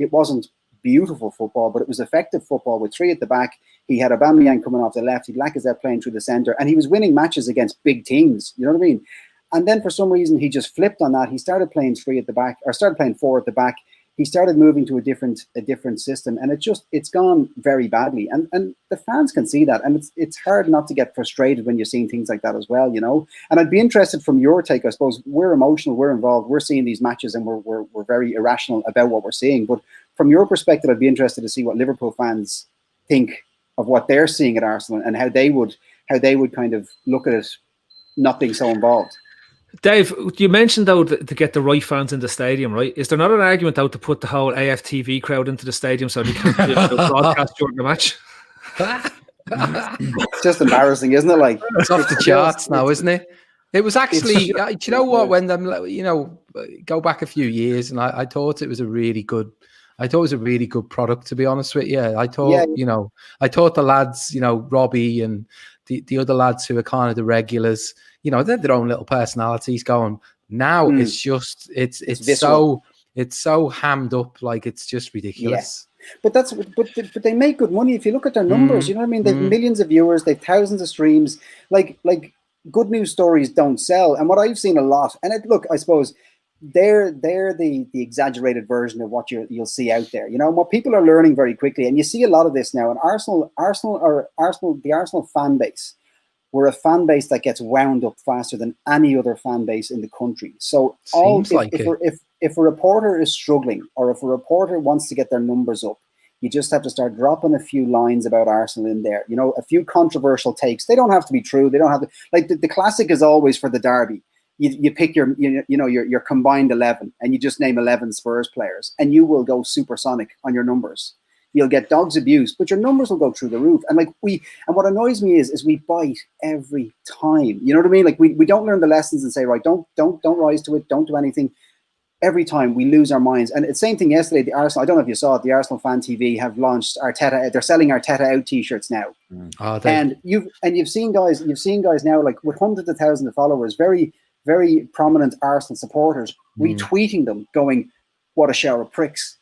D: beautiful football, but it was effective football with 3 at the back. He had Aubameyang coming off the left. He had Lacazette playing through the centre, and he was winning matches against big teams. You know what I mean? And then for some reason he just flipped on that. He started playing 3 at the back, or started playing 4 at the back. He started moving to a different system, and it's gone very badly. And the fans can see that, and it's hard not to get frustrated when you're seeing things like that as well, you know. And I'd be interested from your take. I suppose we're emotional, we're involved, we're seeing these matches, and we're very irrational about what we're seeing. But from your perspective, I'd be interested to see what Liverpool fans think of what they're seeing at Arsenal and how they would kind of look at it, not being so involved.
A: Dave, you mentioned, though, to get the right fans in the stadium, right? Is there not an argument, though, to put the whole AFTV crowd into the stadium so they can't broadcast during the match?
D: It's just embarrassing, isn't it? Like,
B: it's off the charts now, isn't it? It was actually, do you know what? When them, you know, go back a few years, and I thought it was a really good. I thought it was a really good product, to be honest with you. I thought, you know, I thought the lads, you know, Robbie and the other lads who are kind of the regulars, you know, they're their own little personalities going. Now it's just it's so hammed up, like it's just ridiculous.
D: Yeah. But they make good money if you look at their numbers. You know what I mean? They've millions of viewers, they've thousands of streams. Like good news stories don't sell. And what I've seen a lot, and look, I suppose they're the exaggerated version of what you'll see out there. You know, what people are learning very quickly, and you see a lot of this now. And the Arsenal fan base, we're a fan base that gets wound up faster than any other fan base in the country. So if a reporter is struggling, or if a reporter wants to get their numbers up, you just have to start dropping a few lines about Arsenal in there. You know, a few controversial takes. They don't have to be true. They don't have to, like, the classic is always for the derby. You pick your combined 11, and you just name 11 Spurs players, and you will go supersonic on your numbers. You'll get dogs abuse, but your numbers will go through the roof. And what annoys me is we bite every time. You know what I mean? Like, we don't learn the lessons and say, right, don't rise to it, don't do anything. Every time we lose our minds. And it's the same thing yesterday. The Arsenal, I don't know if you saw it, the Arsenal Fan TV have launched Arteta. They're selling Arteta out t-shirts now. And you've seen guys now, like, with hundreds of thousands of followers, very, very prominent Arsenal supporters, retweeting them, going, what a shower of pricks.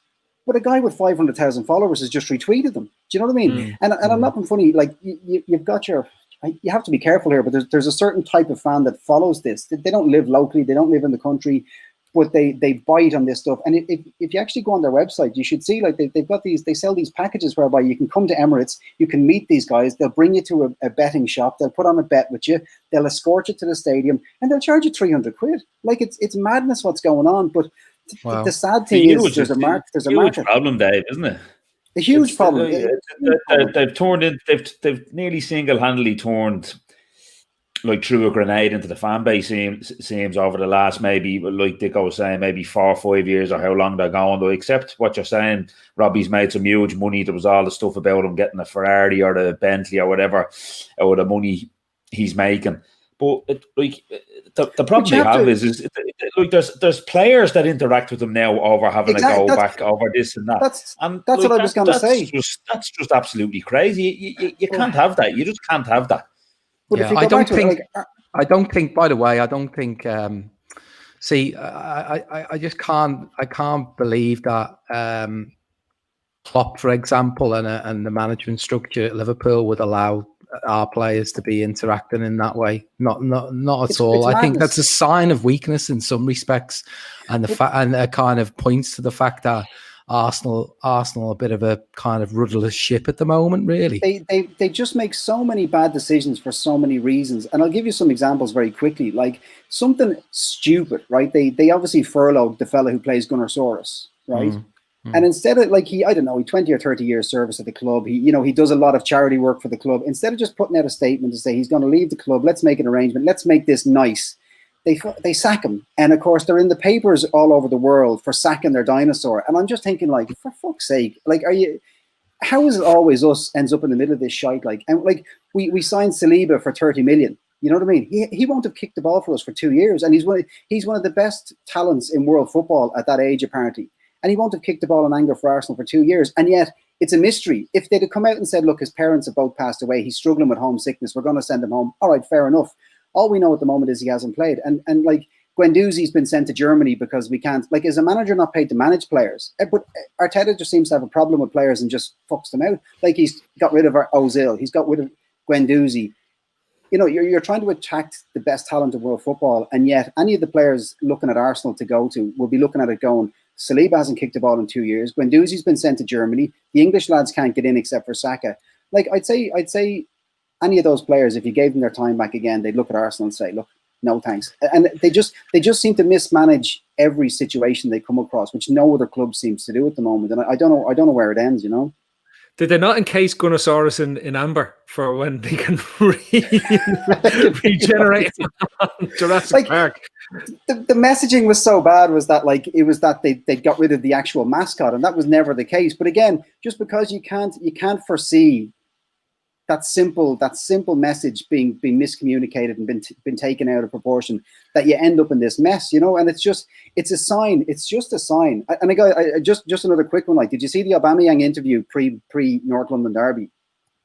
D: But a guy with 500,000 followers has just retweeted them. Do you know what I mean? And I'm not being funny. Like, you've got you have to be careful here, but there's a certain type of fan that follows this. They don't live locally. They don't live in the country, but they bite on this stuff. And if you actually go on their website, you should see, like, they've got they sell these packages whereby you can come to Emirates, you can meet these guys, they'll bring you to a betting shop, they'll put on a bet with you, they'll escort you to the stadium, and they'll charge you 300 quid. Like, it's madness what's going on. But the sad thing is there's a market
C: problem, Dave, isn't it?
D: A huge problem.
C: They've nearly single-handedly turned like threw a grenade into the fan base seems over the last maybe, like Dicko was saying, maybe 4 or 5 years or how long they're going. Though, except what you're saying, Robbie's made some huge money. There was all the stuff about him getting a Ferrari or the Bentley or whatever, or the money he's making. But the problem you have is like there's players that interact with them now over having a go back over this and that.
D: That's what I was going to say.
C: That's just absolutely crazy. You can't have that. You just can't have that.
D: But
B: yeah, I don't think. By the way, I don't think. See, I just can't. I can't believe that Klopp, for example, and the management structure at Liverpool would allow our players to be interacting in that way. Not at all. I think that's a sign of weakness in some respects, and it kind of points to the fact that Arsenal are a bit of a kind of rudderless ship at the moment, really.
D: They just make so many bad decisions for so many reasons. And I'll give you some examples very quickly. Like something stupid, right? They obviously furloughed the fella who plays Gunnersaurus, right? And instead of like he 20 or 30 years service at the club, he does a lot of charity work for the club. Instead of just putting out a statement to say he's going to leave the club, let's make an arrangement, let's make this nice. They sack him, and of course they're in the papers all over the world for sacking their dinosaur. And I'm just thinking, like, for fuck's sake, like, how is it always us ends up in the middle of this shite? Like, and like we signed Saliba for 30 million. You know what I mean? He won't have kicked the ball for us for 2 years, and he's one of the best talents in world football at that age, apparently. And he won't have kicked the ball in anger for Arsenal for 2 years, and yet it's a mystery. If they'd have come out and said, look, his parents have both passed away, he's struggling with homesickness, we're going to send him home. All right, fair enough. All we know at the moment is he hasn't played. And like Guendouzi's been sent to Germany because we can't, like, is a manager not paid to manage players? But Arteta just seems to have a problem with players and just fucks them out. Like he's got rid of Ozil, he's got rid of Guendouzi. You know, you're trying to attract the best talent of world football, and yet any of the players looking at Arsenal to go to will be looking at it going, Saliba hasn't kicked the ball in 2 years. Guendouzi's been sent to Germany. The English lads can't get in except for Saka. Like I'd say any of those players, if you gave them their time back again, they'd look at Arsenal and say, look, no thanks. And they just seem to mismanage every situation they come across, which no other club seems to do at the moment. And I don't know where it ends, you know.
A: Did they not encase Gunnersaurus in amber for when they can regenerate Jurassic Park?
D: The messaging was so bad was that like it was that they got rid of the actual mascot, and that was never the case. But again, just because you can't foresee that simple message being miscommunicated and been taken out of proportion, that you end up in this mess, you know. And it's a sign. It's just a sign. And just another quick one. Like, did you see the Aubameyang interview pre North London derby?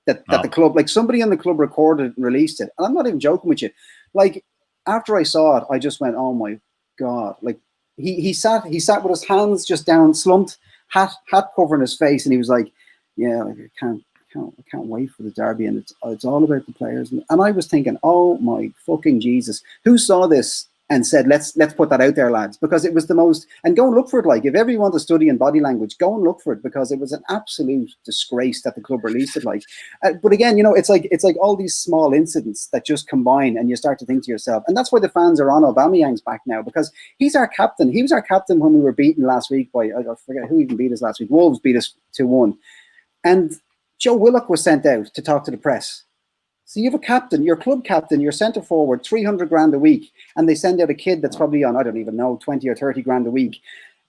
D: That the club, like somebody in the club recorded and released it. And I'm not even joking with you. Like after I saw it, I just went, oh my God! Like he sat with his hands just down, slumped, hat covering his face, and he was like, yeah, like I can't wait for the derby, and it's all about the players. And I was thinking, oh my fucking Jesus, who saw this and said, let's put that out there, lads, because it was the most. And go and look for it. Like, if ever you want to study in body language, go and look for it, because it was an absolute disgrace that the club released it. Like, but again, you know, it's like all these small incidents that just combine, and you start to think to yourself, and that's why the fans are on Aubameyang's back now, because he's our captain. He was our captain when we were beaten last week by, I forget who even beat us last week. Wolves beat us 2-1, and Joe Willock was sent out to talk to the press. So you have a captain, your club captain, your centre forward, 300 grand a week, and they send out a kid that's probably on, I don't even know, 20 or 30 grand a week.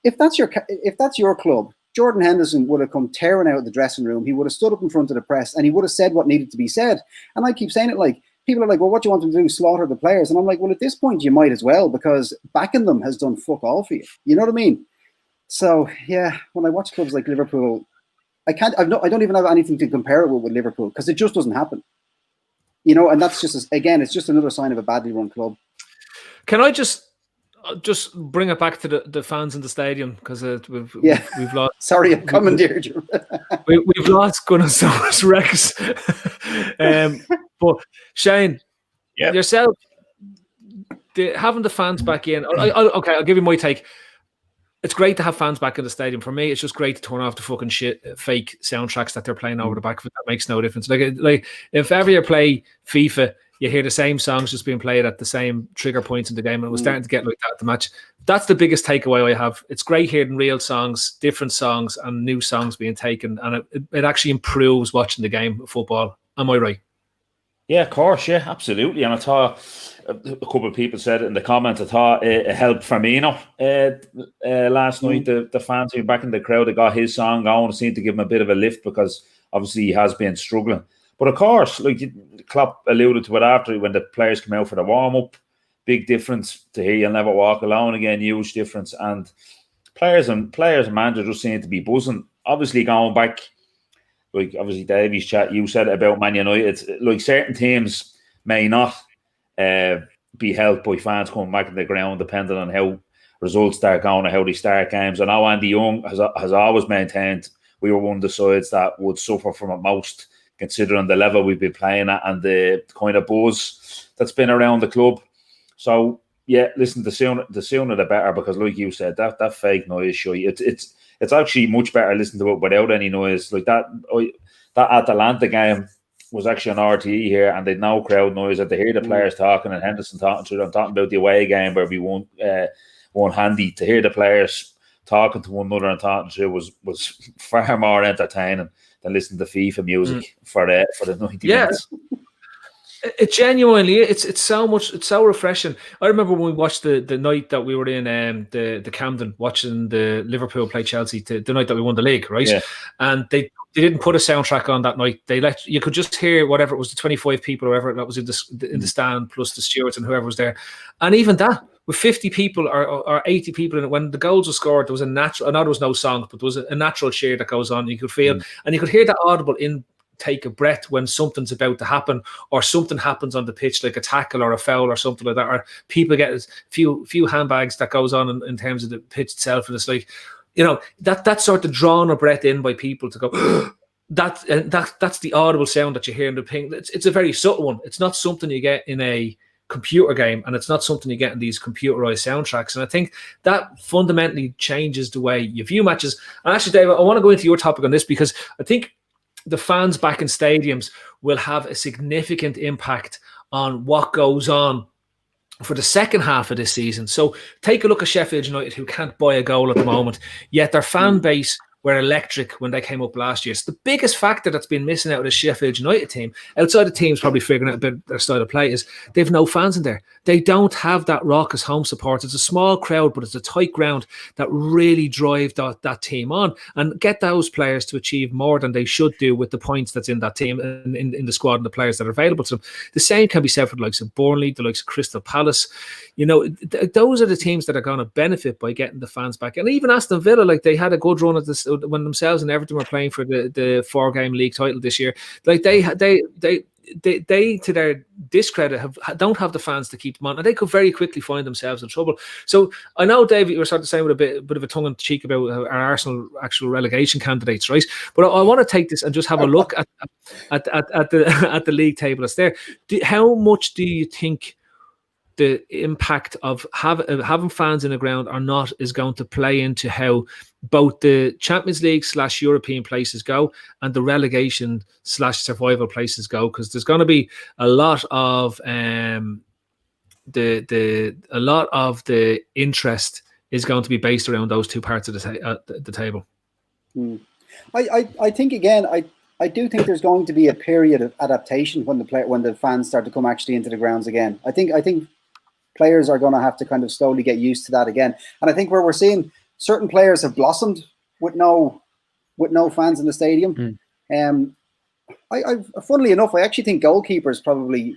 D: If that's your club, Jordan Henderson would have come tearing out of the dressing room. He would have stood up in front of the press and he would have said what needed to be said. And I keep saying it, like, people are like, well, what do you want them to do? Slaughter the players? And I'm like, well, at this point you might as well, because backing them has done fuck all for you. You know what I mean? So yeah, when I watch clubs like Liverpool, I don't even have anything to compare it with Liverpool, because it just doesn't happen. You know, and that's just, again, it's just another sign of a badly run club.
A: Can I just bring it back to the fans in the stadium, because we've lost.
D: Sorry, I've commandeered you.
A: we've lost Gunnersaurus Rex. But Shane, yourself, having the fans back in. Okay, I'll give you my take. It's great to have fans back in the stadium. For me, it's just great to turn off the fucking fake soundtracks that they're playing over the back of it. That makes no difference. Like if ever you play FIFA, you hear the same songs just being played at the same trigger points in the game, and it was starting to get like that at the match. That's the biggest takeaway I have. It's great hearing real songs, different songs, and new songs being taken, and it actually improves watching the game of football. Am I right?
C: Yeah, of course, yeah, absolutely. And I thought a couple of people said it in the comments. I thought it helped Firmino last night. The fans who were back in the crowd, they got his song going. It seemed to give him a bit of a lift because obviously he has been struggling. But of course, like Klopp alluded to it after when the players come out for the warm up, big difference to hear "You'll Never Walk Alone" again, huge difference. And players and managers just seem to be buzzing. Obviously, going back. Like obviously, Davy's chat, you said it about Man United. Like certain teams may not be helped by fans coming back in the ground, depending on how results start going or how they start games. I know Andy Young has always maintained we were one of the sides that would suffer from it most, considering the level we've been playing at and the kind of buzz that's been around the club. So yeah, listen, the sooner the better, because like you said, that fake noise show, it's actually much better listening to it without any noise. Like that Atalanta game was actually on RTE here, and they'd no crowd noise. And they hear the players talking and Henderson talking to them. I'm talking about the away game where we won handy. To hear the players talking to one another and talking to was far more entertaining than listening to FIFA music for the 90 minutes.
A: It genuinely, it's so refreshing. I remember when we watched the night that we were in the Camden watching the Liverpool play Chelsea, the night that we won the league, right? Yeah. And they didn't put a soundtrack on that night. You could just hear whatever it was, the 25 people or whatever that was in the stand, plus the stewards and whoever was there. And even that, with 50 people or 80 people in it, when the goals were scored, there was a natural. I know there was no song, but there was a natural cheer that goes on. You could feel, and you could hear that audible in. Take a breath when something's about to happen or something happens on the pitch, like a tackle or a foul or something like that, or people get a few handbags that goes on in terms of the pitch itself. And it's like, that sort of drawing a breath in by people to go that's the audible sound that you hear in the ping. It's a very subtle one. It's not something you get in a computer game, and it's not something you get in these computerized soundtracks. And I think that fundamentally changes the way you view matches. And actually, Dave, I want to go into your topic on this, because I think the fans back in stadiums will have a significant impact on what goes on for the second half of this season. So take a look at Sheffield United, who can't buy a goal at the moment, yet their fan base were electric when they came up last year. So the biggest factor that's been missing out of the Sheffield United team, outside the teams probably figuring out a bit their style of play, is they've no fans in there. They don't have that raucous home support. It's a small crowd, but it's a tight ground that really drive that team on and get those players to achieve more than they should do with the points that's in that team and in the squad and the players that are available to them. The same can be said for the likes of Burnley, the likes of Crystal Palace. Those are the teams that are going to benefit by getting the fans back. And even Aston Villa, like, they had a good run at this when themselves and Everton were playing for the 4-game league title this year. Like they to their discredit don't have the fans to keep them on, and they could very quickly find themselves in trouble. So I know, David, you were sort of saying with a bit of a tongue in cheek about our Arsenal actual relegation candidates, right? But I want to take this and just have a look at the league table that's there. How much do you think the impact of having fans in the ground or not is going to play into how both the Champions League /European places go and the relegation /survival places go? Because there's going to be a lot of the interest is going to be based around those two parts of the table.
D: I think, again, I do think there's going to be a period of adaptation when the fans start to come actually into the grounds again. I think players are going to have to kind of slowly get used to that again. And I think where we're seeing certain players have blossomed with no fans in the stadium. Funnily enough, I actually think goalkeepers probably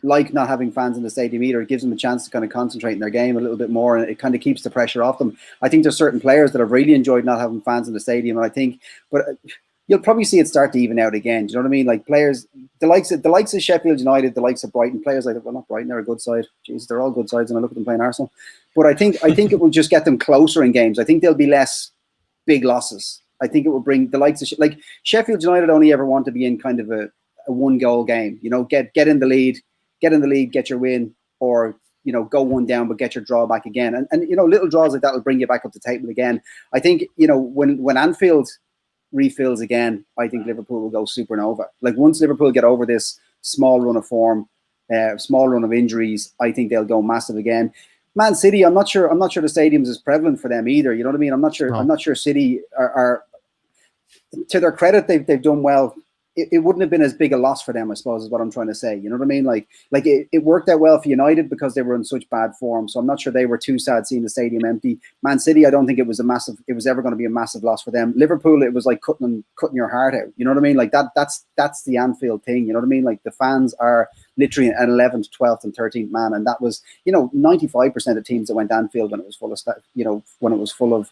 D: like not having fans in the stadium either. It gives them a chance to kind of concentrate in their game a little bit more, and it kind of keeps the pressure off them. I think there's certain players that have really enjoyed not having fans in the stadium, and I think, but you'll probably see it start to even out again. Do you know what I mean? Like players, the likes of Sheffield United, the likes of Brighton, players like, well, not Brighton, they're a good side. Jeez, they're all good sides, and I look at them playing Arsenal. But I think it will just get them closer in games. I think there'll be less big losses. I think it will bring the likes of like Sheffield United only ever want to be in kind of a 1-goal game. Get in the lead, get your win, or go one down but get your draw back again. And little draws like that will bring you back up the table again. I think when Anfield refills again, I think Liverpool will go supernova. Like once Liverpool get over this small run of form, small run of injuries, I think they'll go massive again. Man City, I'm not sure the stadiums is prevalent for them either. You know what I mean? I'm not sure. No. I'm not sure City are to their credit, they've done well it wouldn't have been as big a loss for them, I suppose, is what I'm trying to say. You know what I mean? Like it worked out well for United because they were in such bad form. So I'm not sure they were too sad seeing the stadium empty. Man City, I don't think it was ever going to be a massive loss for them. Liverpool, it was like cutting your heart out. You know what I mean? Like that's the Anfield thing. You know what I mean? Like the fans are literally an 11th, 12th, and 13th man, and that was 95% of teams that went to Anfield when it was full of when it was full of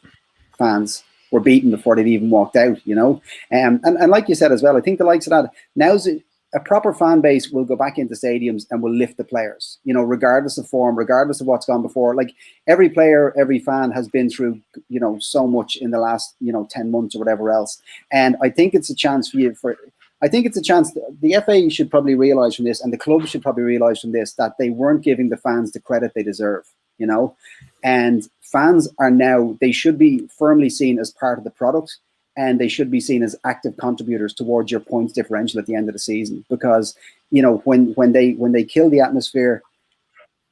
D: fans were beaten before they'd even walked out, and like you said as well, I think the likes of that, now's a proper fan base will go back into stadiums and will lift the players, regardless of form, regardless of what's gone before. Like every player, every fan has been through, so much in the last, 10 months or whatever else. And I think it's a chance the FA should probably realise from this, and the club should probably realise from this, that they weren't giving the fans the credit they deserve, and fans are now, they should be firmly seen as part of the product, and they should be seen as active contributors towards your points differential at the end of the season. Because, when they kill the atmosphere,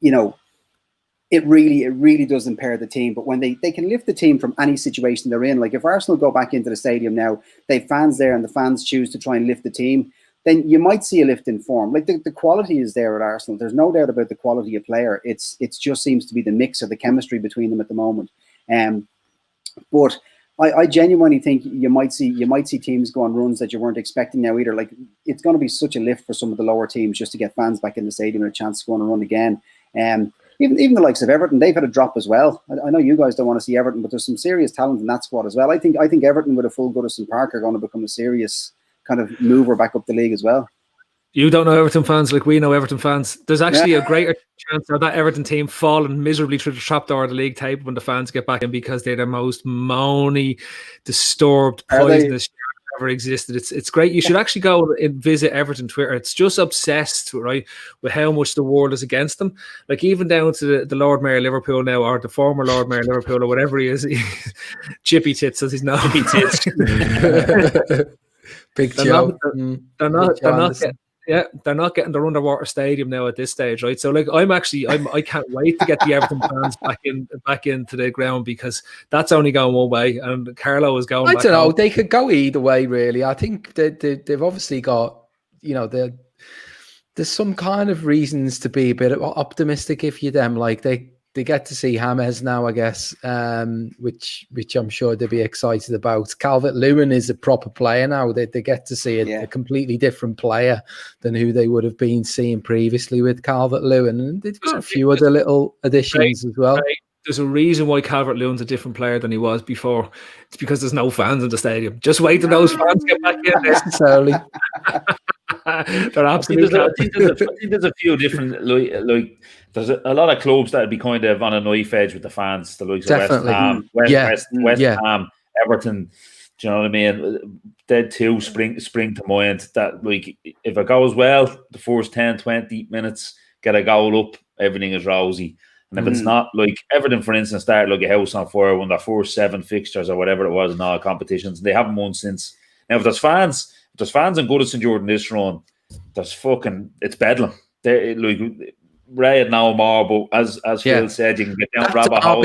D: it really does impair the team. But when they can lift the team from any situation they're in, like if Arsenal go back into the stadium now, they have fans there and the fans choose to try and lift the team, then you might see a lift in form. Like the quality is there at Arsenal. There's no doubt about the quality of player. It just seems to be the mix of the chemistry between them at the moment. But I genuinely think you might see teams go on runs that you weren't expecting now either. Like it's going to be such a lift for some of the lower teams just to get fans back in the stadium and a chance to go on a run again. Even the likes of Everton, they've had a drop as well. I know you guys don't want to see Everton, but there's some serious talent in that squad as well. I think Everton with a full Goodison Park are going to become a serious kind of mover back up the league as well.
A: You don't know Everton fans like we know Everton fans. There's actually a greater chance of that Everton team falling miserably through the trapdoor of the league table when the fans get back in, because they're the most moany, disturbed, poisonous ever existed. It's great. You should actually go and visit Everton Twitter. It's just obsessed, right, with how much the world is against them. Like even down to the Lord Mayor of Liverpool now, or the former Lord Mayor of Liverpool, or whatever he is, Chippy Tits as he's known. Chippy Tits.
B: Big Joe.
A: They're not getting their underwater stadium now at this stage, right? So like I can't wait to get the Everton fans back into the ground, because that's only going one way, and Carlo is going.
B: I don't know. They could go either way, really. I think they've obviously got, there's some kind of reasons to be a bit optimistic if you're them. Like they get to see James now, I guess, which I'm sure they'll be excited about. Calvert-Lewin is a proper player now. They get to see a completely different player than who they would have been seeing previously with Calvert-Lewin. And they've got a few other little additions as well.
A: Right. There's a reason why Calvert-Lewin's a different player than he was before. It's because there's no fans in the stadium. Just wait till those fans get back in necessarily. They're absolutely.
C: I think there's a few different like there's a lot of clubs that would be kind of on a knife edge with the fans. The likes of West Ham, Everton. Do you know what I mean? Dead two spring to mind. That like if it goes well, the first 10, 20 minutes, get a goal up, everything is rosy. And if it's not, like Everton, for instance, started like a house on fire, won their first 7 fixtures or whatever it was in all competitions, and they haven't won since. Now, if there's fans in Goodison Jordan this run, it's bedlam. They're like Ray no more, but as Phil said, you can get down rabbit hole.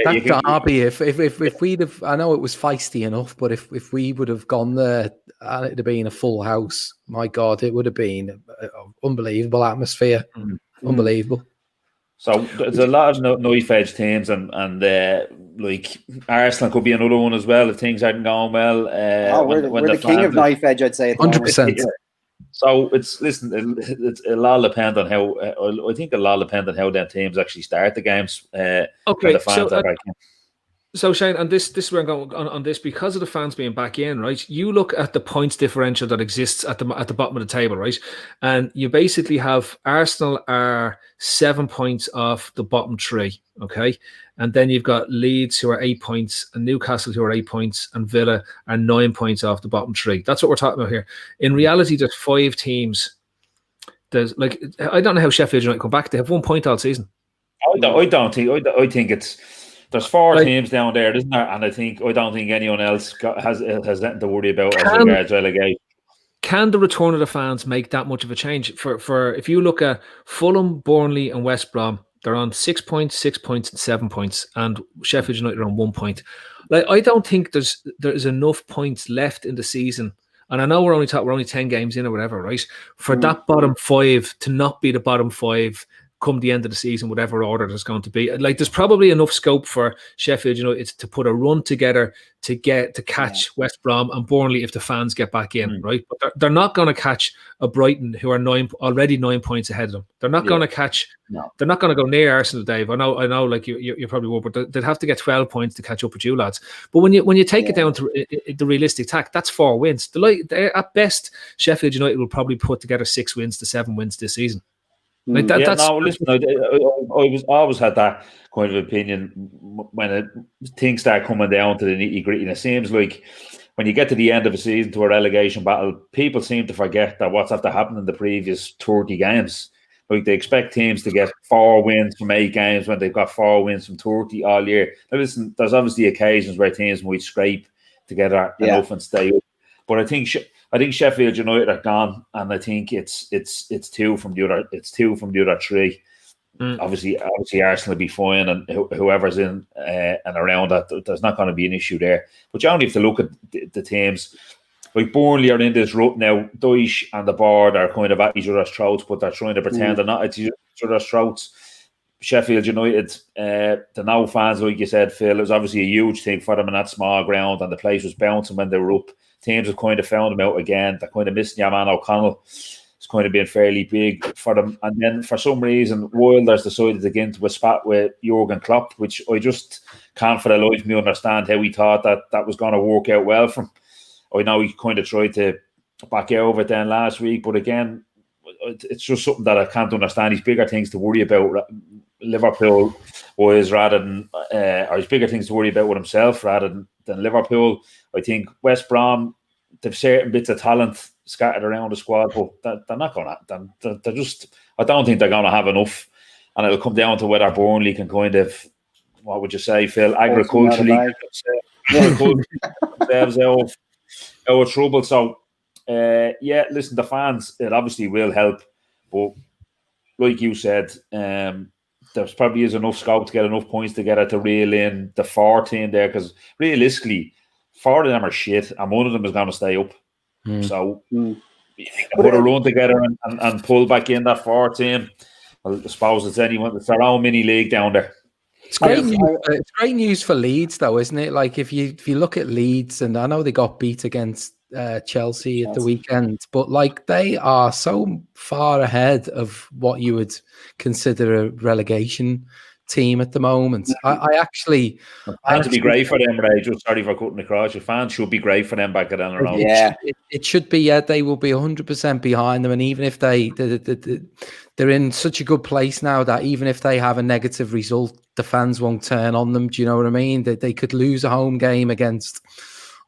B: That's Derby. If we'd have, I know it was feisty enough, but if we would have gone there and it'd have been a full house, my God, it would have been an unbelievable atmosphere. Unbelievable.
C: So there's a lot of knife edge teams, and like Arsenal could be another one as well if things aren't going well.
D: We're the king of knife edge, I'd say.
B: 100%.
C: So it'll all depend on how. I think it'll all depend on how them teams actually start the games.
A: So Shane, and this is where I'm going on this, because of the fans being back in, right? You look at the points differential that exists at the bottom of the table, right? And you basically have Arsenal are 7 points off the bottom 3, okay? And then you've got Leeds, who are 8 points, and Newcastle, who are 8 points, and Villa are 9 points off the bottom 3. That's what we're talking about here. In reality, there's 5 teams. There's like, I don't know how Sheffield United come back. They have 1 point all season.
C: I think it's. There's 4 teams down there, isn't there? And I don't think anyone else has anything to worry about as regards relegation.
A: Can the return of the fans make that much of a change? For if you look at Fulham, Burnley, and West Brom, they're on 6 points, 6 points, and 7 points, and Sheffield United are on 1 point. Like I don't think there's enough points left in the season. and I know we're only 10 games in or whatever, right? For that bottom 5 to not be the bottom 5 come the end of the season, whatever order there's going to be, like there's probably enough scope for Sheffield United to put a run together to catch West Brom and Burnley if the fans get back in, right? But they're not going to catch a Brighton who are already 9 points ahead of them. They're not going to catch. No. They're not going to go near Arsenal, Dave. I know. Like you probably will, but they'd have to get 12 points to catch up with you lads. But when you take it down to the realistic tack, that's 4 wins. At best, Sheffield United will probably put together 6 wins to 7 wins this season. Like that,
C: listen, I always had that kind of opinion when things start coming down to the nitty-gritty. And it seems like when you get to the end of a season to a relegation battle, people seem to forget that what's after happened in the previous 30 games. Like they expect teams to get 4 wins from 8 games when they've got 4 wins from 30 all year. Now, listen, there's obviously occasions where teams might scrape together enough and stay up. But I think Sheffield United are gone, and I think it's 2 from the other. It's 2 from the other 3. Obviously Arsenal will be fine, and whoever's in and around that, there's not going to be an issue there. But you only have to look at the teams. Like Burnley are in this rut now. Dyche and the board are kind of at each other's throats, but they're trying to pretend they're not at each other's throats. Sheffield United, the now fans, like you said, Phil, it was obviously a huge thing for them in that small ground, and the place was bouncing when they were up. Teams have kind of found them out again. They're kind of missing your man O'Connell. It's kind of been fairly big for them. And then for some reason, Wilder's decided to get into a spat with Jurgen Klopp, which I just can't for the life of me understand how he thought that was going to work out well for him. I know he kind of tried to back out of it then last week, but again, it's just something that I can't understand. He's bigger things to worry about. Liverpool was rather than, or he's bigger things to worry about with himself rather than Liverpool. I think West Brom, they've certain bits of talent scattered around the squad, but they're not going to. They're just. I don't think they're going to have enough, and it'll come down to whether Burnley can kind of, what would you say, Phil, agriculturally themselves out of trouble. So, listen, the fans, it obviously will help, but like you said, there probably is enough scope to get enough points together to reel in the 4 team there, because realistically, 4 of them are shit, and one of them is going to stay up. So, put a run together and pull back in that 4 team. Well, I suppose it's their own mini league down there.
B: It's great news. It's great news for Leeds, though, isn't it? Like if you look at Leeds, and I know they got beat against Chelsea at the weekend, but like they are so far ahead of what you would consider a relegation team at the moment. I actually
C: fans would be great for them, Ray. Just sorry for cutting across. Your fans should be great for them back at the round.
D: Yeah,
B: it should be. Yeah, they will be 100% behind them, and even if they're in such a good place now that even if they have a negative result, the fans won't turn on them. Do you know what I mean? They could lose a home game against,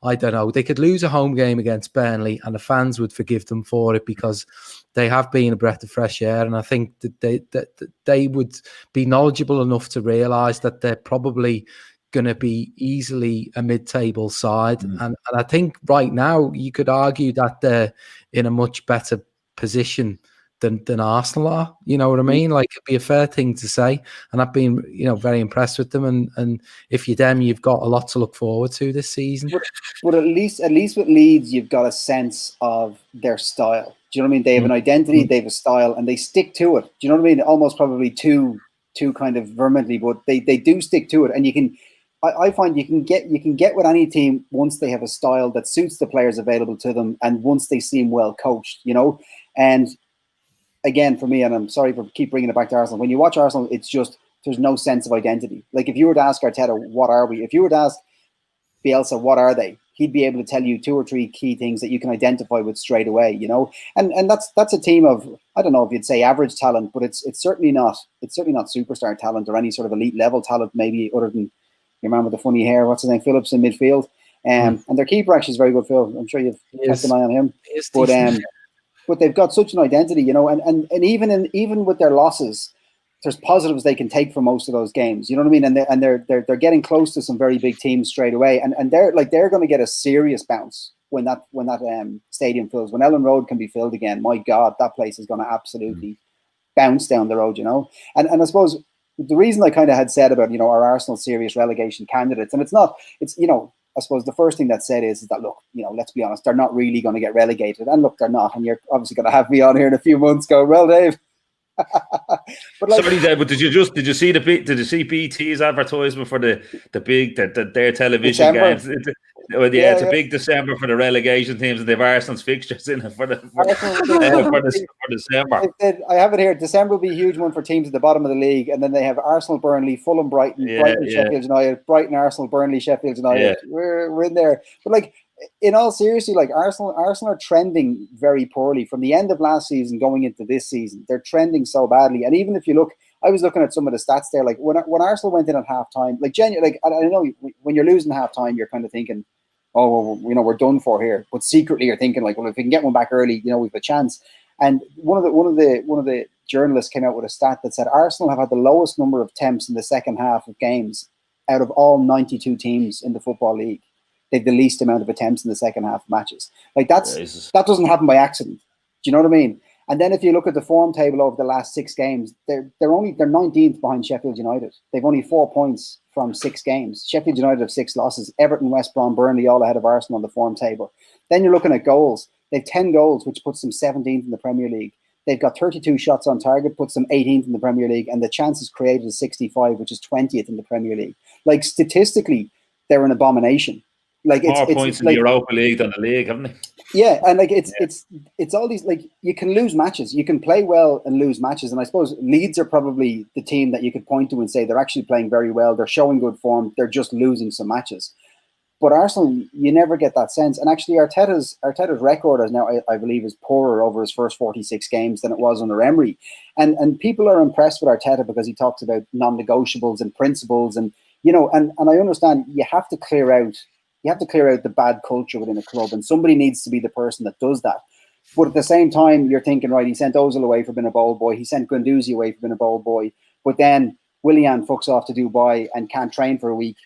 B: I don't know, they could lose a home game against Burnley and the fans would forgive them for it because they have been a breath of fresh air. And I think that they would be knowledgeable enough to realise that they're probably going to be easily a mid-table side. And I think right now you could argue that they're in a much better position than Arsenal are. You know what I mean? Like it'd be a fair thing to say. And I've been, very impressed with them. And if you're them, you've got a lot to look forward to this season.
D: But at least with Leeds, you've got a sense of their style. Do you know what I mean? They have an identity, they have a style, and they stick to it. Do you know what I mean? Almost probably too kind of vehemently, but they do stick to it. And you can, I find you can get with any team once they have a style that suits the players available to them, and once they seem well coached, and again, for me, and I'm sorry for keep bringing it back to Arsenal, when you watch Arsenal, it's just, there's no sense of identity. Like if you were to ask Arteta, what are we? If you were to ask Bielsa, what are they? He'd be able to tell you 2 or 3 key things that you can identify with straight away, And that's a team of, I don't know if you'd say average talent, but it's certainly not superstar talent or any sort of elite level talent, maybe other than your man with the funny hair, what's his name, Phillips in midfield. And their keeper actually is very good, Phil. I'm sure you've kept an eye on him. But they've got such an identity, and even with their losses, there's positives they can take from most of those games. You know what I mean? And they're getting close to some very big teams straight away, and they're going to get a serious bounce when that stadium fills. When Ellen Road can be filled again, my God, that place is going to absolutely bounce down the road. And I suppose the reason I kind of had said about are Arsenal serious relegation candidates, and it's I suppose the first thing that's said is that, look, let's be honest, they're not really going to get relegated. And look, they're not. And you're obviously going to have me on here in a few months going, well, Dave.
C: But sorry, Dave, but did you see BT's advertisement for their television
D: December.
C: games? It's a big December for the relegation teams, and they've Arsenal's fixtures in it for December.
D: I have it here. December will be a huge one for teams at the bottom of the league, and then they have Arsenal, Burnley, Fulham, Brighton, Sheffield United, Brighton, Arsenal, Burnley, Sheffield United. Yeah. We're in there, but in all seriously, Arsenal are trending very poorly from the end of last season going into this season. They're trending so badly, and even if you look, I was looking at some of the stats there. Like when Arsenal went in at halftime, genuinely, I know when you're losing halftime, you're kind of thinking, oh, well, we're done for here. But secretly, you're thinking well, if we can get one back early, we've a chance. And one of the journalists came out with a stat that said Arsenal have had the lowest number of attempts in the second half of games out of all 92 teams in the Football League. They've the least amount of attempts in the second half of matches. That doesn't happen by accident. Do you know what I mean? And then if you look at the form table over the last 6 games, they're 19th behind Sheffield United. They've only 4 points from 6 games. Sheffield United have 6 losses. Everton, West Brom, Burnley all ahead of Arsenal on the form table. Then you're looking at goals. They've 10 goals, which puts them 17th in the Premier League. They've got 32 shots on target, puts them 18th in the Premier League, and the chances created is 65, which is 20th in the Premier League. Statistically, they're an abomination.
C: More points in the Europa League than the league, haven't they?
D: Yeah, and it's all these, you can lose matches. You can play well and lose matches. And I suppose Leeds are probably the team that you could point to and say they're actually playing very well. They're showing good form. They're just losing some matches. But Arsenal, you never get that sense. And actually, Arteta's record is now, I believe, is poorer over his first 46 games than it was under Emery. And people are impressed with Arteta because he talks about non-negotiables and principles. And and I understand you have to clear out the bad culture within a club, and somebody needs to be the person that does that. But at the same time, you're thinking, right, he sent Ozil away for being a bold boy. He sent Guendouzi away for being a bold boy. But then Willian fucks off to Dubai and can't train for a week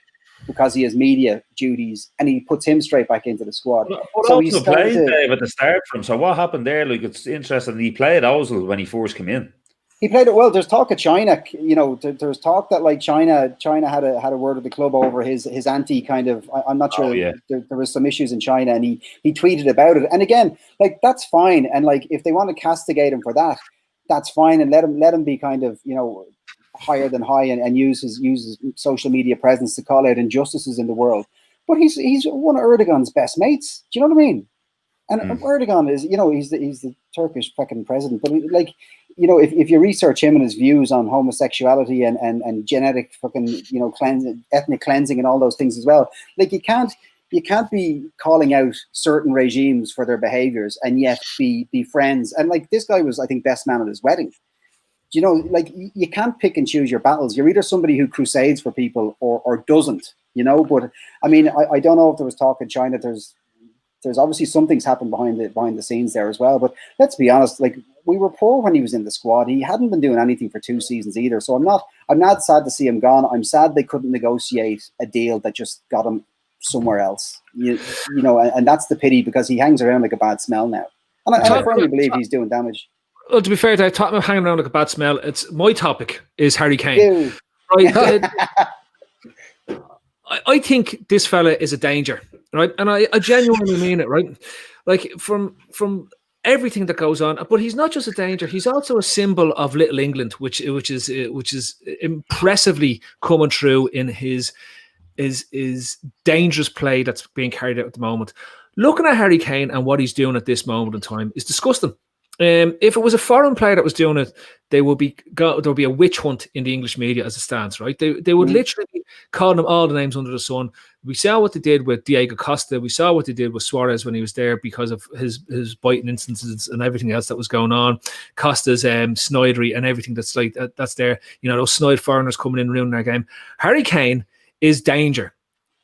D: because he has media duties, and he puts him straight back into the squad.
C: But so he's played Dave at the start for him. So what happened there? It's interesting. He played Ozil when he first came in.
D: He played it well. There's talk of China. There's talk that China had a word with the club over his anti kind of. I'm not sure. There was some issues in China, and he tweeted about it. And again, that's fine. And if they want to castigate him for that, that's fine. And let him be kind of higher than high and use his social media presence to call out injustices in the world. But he's one of Erdogan's best mates. Do you know what I mean? And Erdogan is, he's the Turkish fucking president. But if you research him and his views on homosexuality and genetic fucking, ethnic cleansing and all those things as well, you can't be calling out certain regimes for their behaviors and yet be friends. And this guy was, I think, best man at his wedding. You can't pick and choose your battles. You're either somebody who crusades for people or doesn't. But I mean, I don't know if there was talk in China. There's obviously some things happened behind the scenes there as well. But let's be honest, we were poor when he was in the squad. He hadn't been doing anything for 2 seasons either. So I'm not sad to see him gone. I'm sad they couldn't negotiate a deal that just got him somewhere else. And that's the pity, because he hangs around like a bad smell now. And I firmly believe he's doing damage.
A: Well, to be fair, I talk about hanging around like a bad smell. It's my topic is Harry Kane. Right? I think this fella is a danger, right? And I genuinely mean it, right? From everything that goes on, but he's not just a danger; he's also a symbol of Little England, which is impressively coming through in his dangerous play that's being carried out at the moment. Looking at Harry Kane and what he's doing at this moment in time is disgusting. If it was a foreign player that was doing it, there would be a witch hunt in the English media as it stands, right? They would literally call them all the names under the sun. We saw what they did with Diego Costa. We saw what they did with Suarez when he was there because of his biting instances and everything else that was going on. Costa's snidery and everything that's there. Those snide foreigners coming in and ruining our game. Harry Kane is danger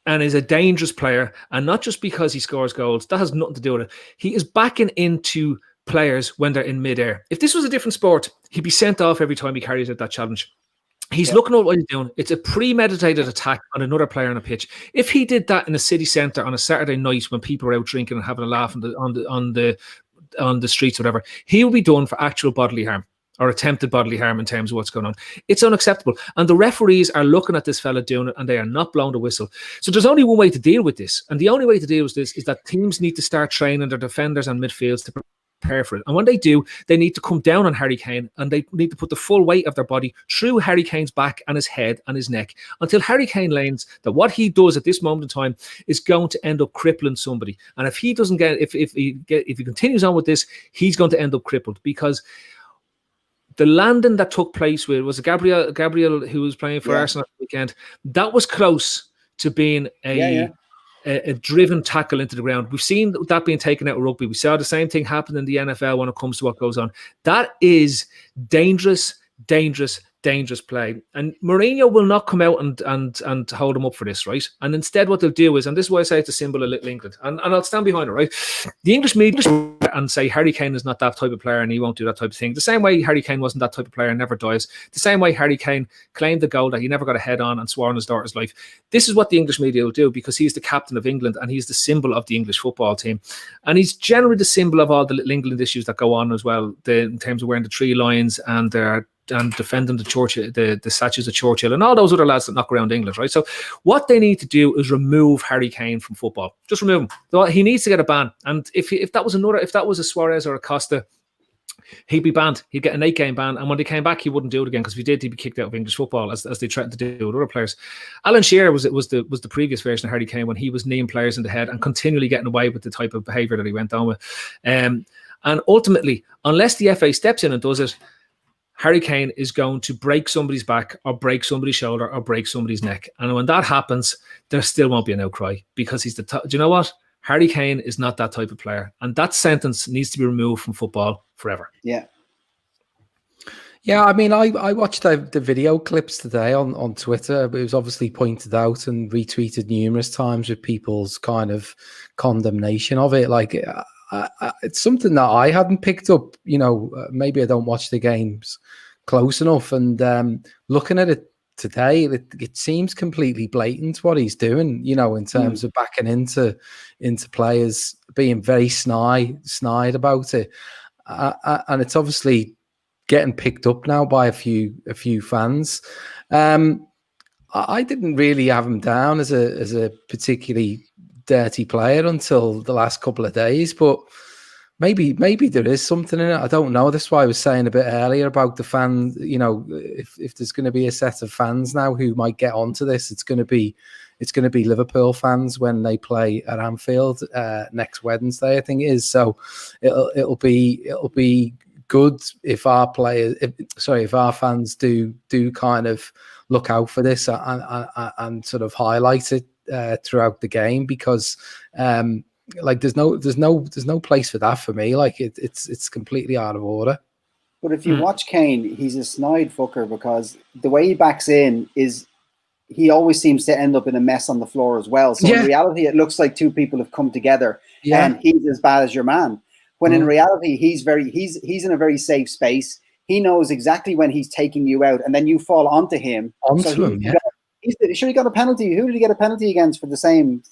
A: and is a dangerous player, and not just because he scores goals. That has nothing to do with it. He is backing into players when they're in midair. If this was a different sport, he'd be sent off every time he carries out that challenge. He's looking at what he's doing. It's a premeditated attack on another player on a pitch. If he did that in a city centre on a Saturday night when people are out drinking and having a laugh on the streets or whatever, he will be done for actual bodily harm. or attempted bodily harm in terms of what's going on. It's unacceptable. And the referees are looking at this fella doing it, and they are not blowing the whistle. So there's only one way to deal with this. And the only way to deal with this is that teams need to start training their defenders and midfields to prepare for it. And when they do, they need to come down on Harry Kane, and they need to put the full weight of their body through Harry Kane's back and his head and his neck until Harry Kane learns that what he does at this moment in time is going to end up crippling somebody. And if he doesn't get, if he continues on with this, he's going to end up crippled, because the landing that took place with Gabriel, who was playing for Arsenal at the weekend, that was close to being a driven tackle into the ground. We've seen that being taken out of rugby. We saw the same thing happen in the NFL when it comes to what goes on. That is dangerous play. And Mourinho will not come out and hold him up for this, right? And instead what they'll do is, and this is why I say it's a symbol of Little England, and I'll stand behind it, right? The English media and say Harry Kane is not that type of player and he won't do that type of thing. The same way Harry Kane wasn't that type of player and never dies. The same way Harry Kane claimed the goal that he never got a head on and swore on his daughter's life. This is what the English media will do, because he's the captain of England and he's the symbol of the English football team. And he's generally the symbol of all the Little England issues that go on as well, in terms of wearing the tree lines and defending the Churchill, the statues of Churchill and all those other lads that knock around England, right? So what they need to do is remove Harry Kane from football. Just remove him. So he needs to get a ban. And if that was a Suarez or a Costa, he'd be banned. He'd get an 8-game ban. And when they came back, he wouldn't do it again, because if he did, he'd be kicked out of English football, as they tried to do with other players. Alan Shearer was the previous version of Harry Kane, when he was kneeing players in the head and continually getting away with the type of behaviour that he went on with. And ultimately, unless the FA steps in and does it, Harry Kane is going to break somebody's back or break somebody's shoulder or break somebody's neck. And when that happens, there still won't be an outcry, because he's do you know what? Harry Kane is not that type of player. And that sentence needs to be removed from football forever.
D: Yeah.
B: Yeah, I mean, I watched the video clips today on Twitter. It was obviously pointed out and retweeted numerous times with people's kind of condemnation of it. Like, it's something that I hadn't picked up. Maybe I don't watch the games close enough. And looking at it today, it seems completely blatant what he's doing, in terms of backing into players, being very snide about it. And it's obviously getting picked up now by a few fans. I didn't really have him down as a particularly dirty player until the last couple of days, but maybe there is something in it. I don't know. That's why I was saying a bit earlier about the fans. If there's going to be a set of fans now who might get onto this, it's going to be Liverpool fans when they play at Anfield next Wednesday, I think it is. So it'll be good if our fans do kind of look out for this and sort of highlight it throughout the game, because there's no place for that for me. Like it's completely out of order.
D: But if you watch Kane, he's a snide fucker, because the way he backs in is he always seems to end up in a mess on the floor as well. So in reality, it looks like two people have come together and he's as bad as your man. When in reality, he's in a very safe space. He knows exactly when he's taking you out, and then you fall onto him. He got a penalty. Who did he get a penalty against for the same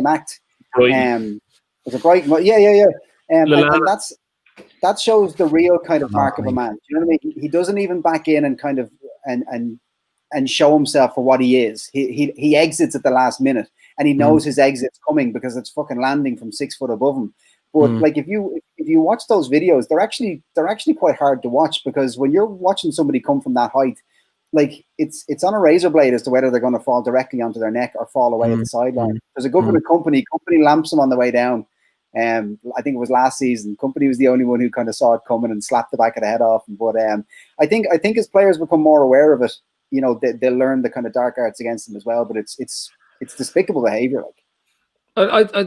D: act? It was a Brighton. Yeah. And that shows the real kind of mark of a man. Do you know what I mean? He doesn't even back in and kind of and show himself for what he is. He exits at the last minute, and he knows his exit's coming because it's fucking landing from 6 foot above him. But like if you watch those videos, they're actually quite hard to watch, because when you're watching somebody come from that height, like it's on a razor blade as to whether they're going to fall directly onto their neck or fall away at the sideline. There's a government company lamps them on the way down. I think it was last season. Company was the only one who kind of saw it coming and slapped the back of the head off. But I think as players become more aware of it, they'll learn the kind of dark arts against them as well. But it's despicable behaviour. Like.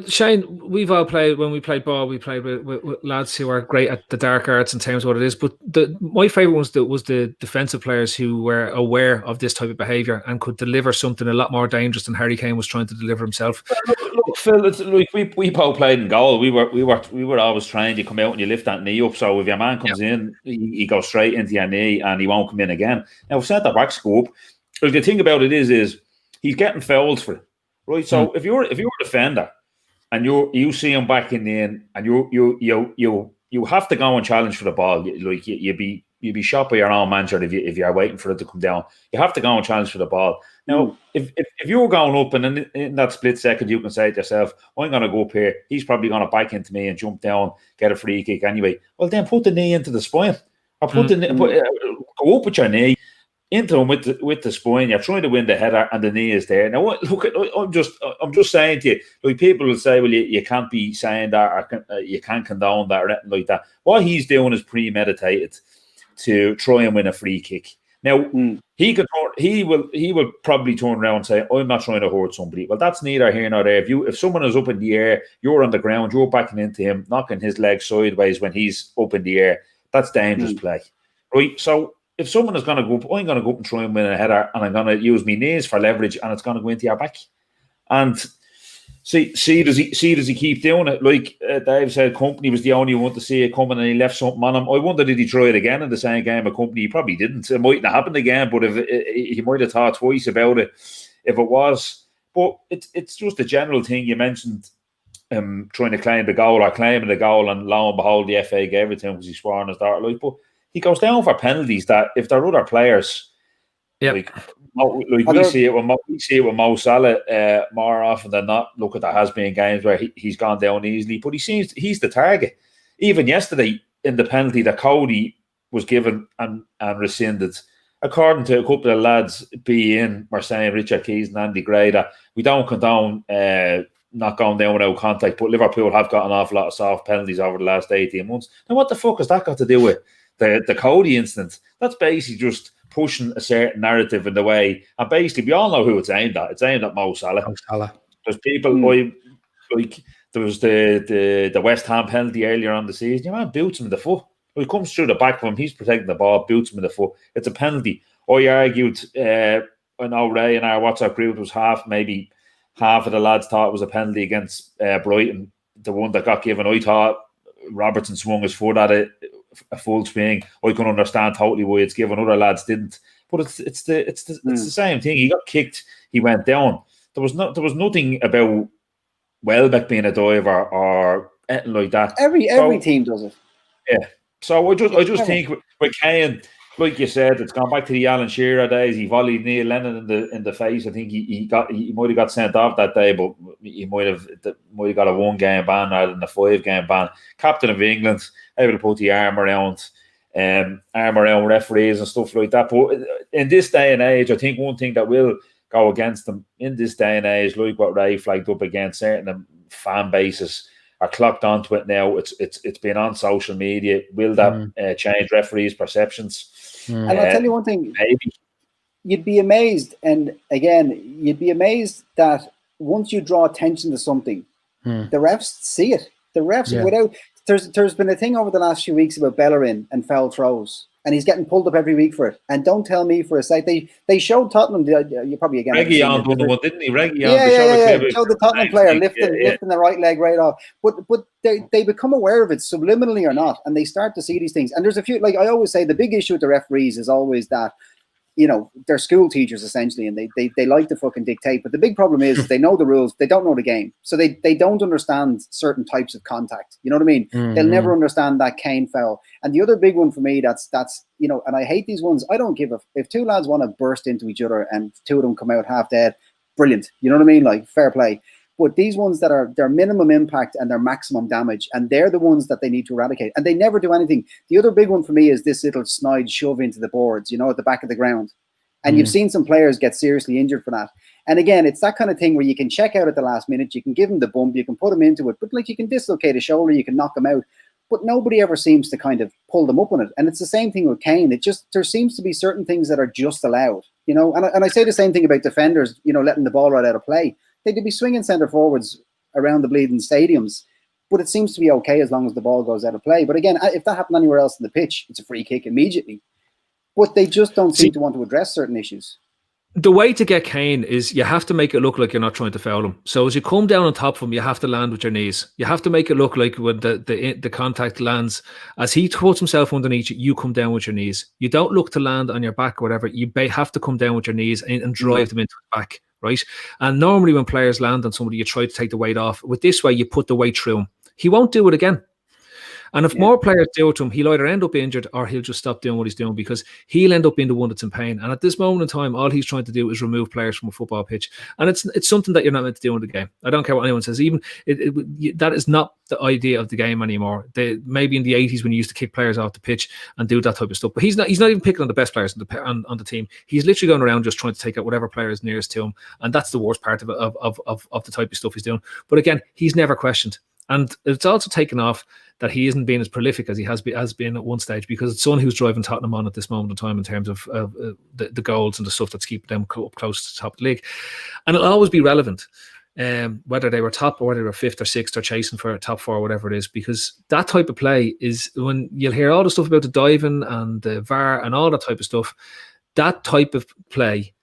A: Shane, we've all played, when we played ball, we played with lads who are great at the dark arts in terms of what it is. But my favourite was the defensive players who were aware of this type of behaviour and could deliver something a lot more dangerous than Harry Kane was trying to deliver himself.
C: Look, Phil, it's like we both played in goal. We were always trained. You come out and you lift that knee up. So if your man comes in, he goes straight into your knee and he won't come in again. Now, centre back scope. Look, the thing about it is he's getting fouls for it. Right, so if you're a defender and you see him back in the end, and you have to go and challenge for the ball, you be be shot by your own manager if you're waiting for it to come down. You have to go and challenge for the ball. Now, if you're going up and in that split second you can say to yourself, I'm going to go up here, he's probably going to back into me and jump down, get a free kick anyway. Well, then put the knee into the spine. Or go up with your knee into him with the spine. You're trying to win the header and the knee is there. Now, look, I'm just saying to you, like, people will say, well, you can't be saying that, or you can't condone that or anything like that. What he's doing is premeditated to try and win a free kick. Now, he will probably turn around and say, I'm not trying to hurt somebody. Well, that's neither here nor there. If someone is up in the air, you're on the ground, you're backing into him, knocking his leg sideways when he's up in the air, that's dangerous play. Right? So if someone is going to go up, I'm going to go up and try and win a header, and I'm going to use my knees for leverage, and it's going to go into your back. And see, does he keep doing it? Like Dave said, Company was the only one to see it coming, and he left something on him. I wonder, did he try it again in the same game of Company? He probably didn't. It mightn't have happened again, but if he might have thought twice about it if it was. But it's just a general thing. You mentioned trying to claim the goal or claiming the goal, and lo and behold, the FA gave it to him because he swore on his daughter. Like, but he goes down for penalties that if there are other players, like we see it with Mo Salah more often than not. Look, there has been games where he's gone down easily, but he's the target. Even yesterday in the penalty that Cody was given and rescinded, according to a couple of lads, were saying Richard Keys and Andy Gray, that we don't condone not going down without contact, but Liverpool have got an awful lot of soft penalties over the last 18 months. Now, what the fuck has that got to do with the Cody incident? That's basically just pushing a certain narrative in the way, and basically we all know who it's aimed at. It's aimed at Mo Salah. There's people like there was the West Ham penalty earlier on the season. Your man boots him in the foot. He comes through the back of him. He's protecting the ball. Boots him in the foot. It's a penalty. I argued. I know Ray in our WhatsApp group was maybe half of the lads thought it was a penalty against Brighton. The one that got given, I thought Robertson swung his foot at it. A full swing. I can understand totally why it's given. Other lads didn't, but it's the same thing. He got kicked. He went down. There was nothing about Welbeck being a diver or anything like that. Every
D: team does it.
C: Yeah. So I just think with Kane, like you said, it's gone back to the Alan Shearer days. He volleyed Neil Lennon in the face. I think he might have got sent off that day, but he might have got a 1-game ban rather than a 5-game ban. Captain of England, able to put the arm around referees and stuff like that. But in this day and age, I think one thing that will go against them in this day and age, like what Ray flagged up against, certain fan bases are clocked onto it now. It's been on social media. Will that change referees' perceptions?
D: And I'll tell you one thing, maybe. You'd be amazed, and again, you'd be amazed that once you draw attention to something, the refs see it. The refs, without, there's been a thing over the last few weeks about Bellerin and foul throws, and he's getting pulled up every week for it. And don't tell me for a sec, they showed Tottenham, you probably again.
C: Reguilon done one, didn't he?
D: Reguilon showed the Tottenham player lifting the right leg right off. But they become aware of it subliminally or not, and they start to see these things. And there's a few, like I always say, the big issue with the referees is always that, you know, they're school teachers essentially, and they like to fucking dictate. But the big problem is they know the rules, they don't know the game, so they don't understand certain types of contact. You know what I mean? They'll never understand that Kane foul. And the other big one for me, that's you know, and I hate these ones. I don't give a if two lads want to burst into each other and two of them come out half dead, brilliant. You know what I mean? Like, fair play. But these ones that are their minimum impact and their maximum damage, and they're the ones that they need to eradicate. And they never do anything. The other big one for me is this little snide shove into the boards, you know, at the back of the ground. And you've seen some players get seriously injured for that. And again, it's that kind of thing where you can check out at the last minute, you can give them the bump, you can put them into it, but like you can dislocate a shoulder, you can knock them out. But nobody ever seems to kind of pull them up on it. And it's the same thing with Kane. It just, there seems to be certain things that are just allowed, you know. And I say the same thing about defenders, you know, letting the ball right out of play. They'd be swinging centre forwards around the bleeding stadiums, but it seems to be okay as long as the ball goes out of play. But again, if that happened anywhere else in the pitch, it's a free kick immediately. But they just don't seem to want to address certain issues.
A: The way to get Kane is you have to make it look like you're not trying to foul him. So as you come down on top of him, you have to land with your knees. You have to make it look like when the contact lands, as he puts himself underneath you, you come down with your knees. You don't look to land on your back or whatever. You have to come down with your knees and drive them into the back, right? And normally when players land on somebody, you try to take the weight off. With this way, you put the weight through him. He won't do it again. And if more players do it to him, he'll either end up injured or he'll just stop doing what he's doing, because he'll end up being the one that's in pain. And at this moment in time, all he's trying to do is remove players from a football pitch. And it's something that you're not meant to do in the game. I don't care what anyone says. Even that is not the idea of the game anymore. Maybe in the 80s when you used to kick players off the pitch and do that type of stuff. But he's not even picking on the best players on the team. He's literally going around just trying to take out whatever player is nearest to him. And that's the worst part of the type of stuff he's doing. But again, he's never questioned. And it's also taken off that he isn't being as prolific as he has been at one stage, because it's someone who's driving Tottenham on at this moment in time in terms of the goals and the stuff that's keeping them up close to the top of the league. And it'll always be relevant, whether they were top or whether they were 5th or 6th or chasing for a top 4 or whatever it is, because that type of play is, when you'll hear all the stuff about the diving and the VAR and all that type of stuff, that type of play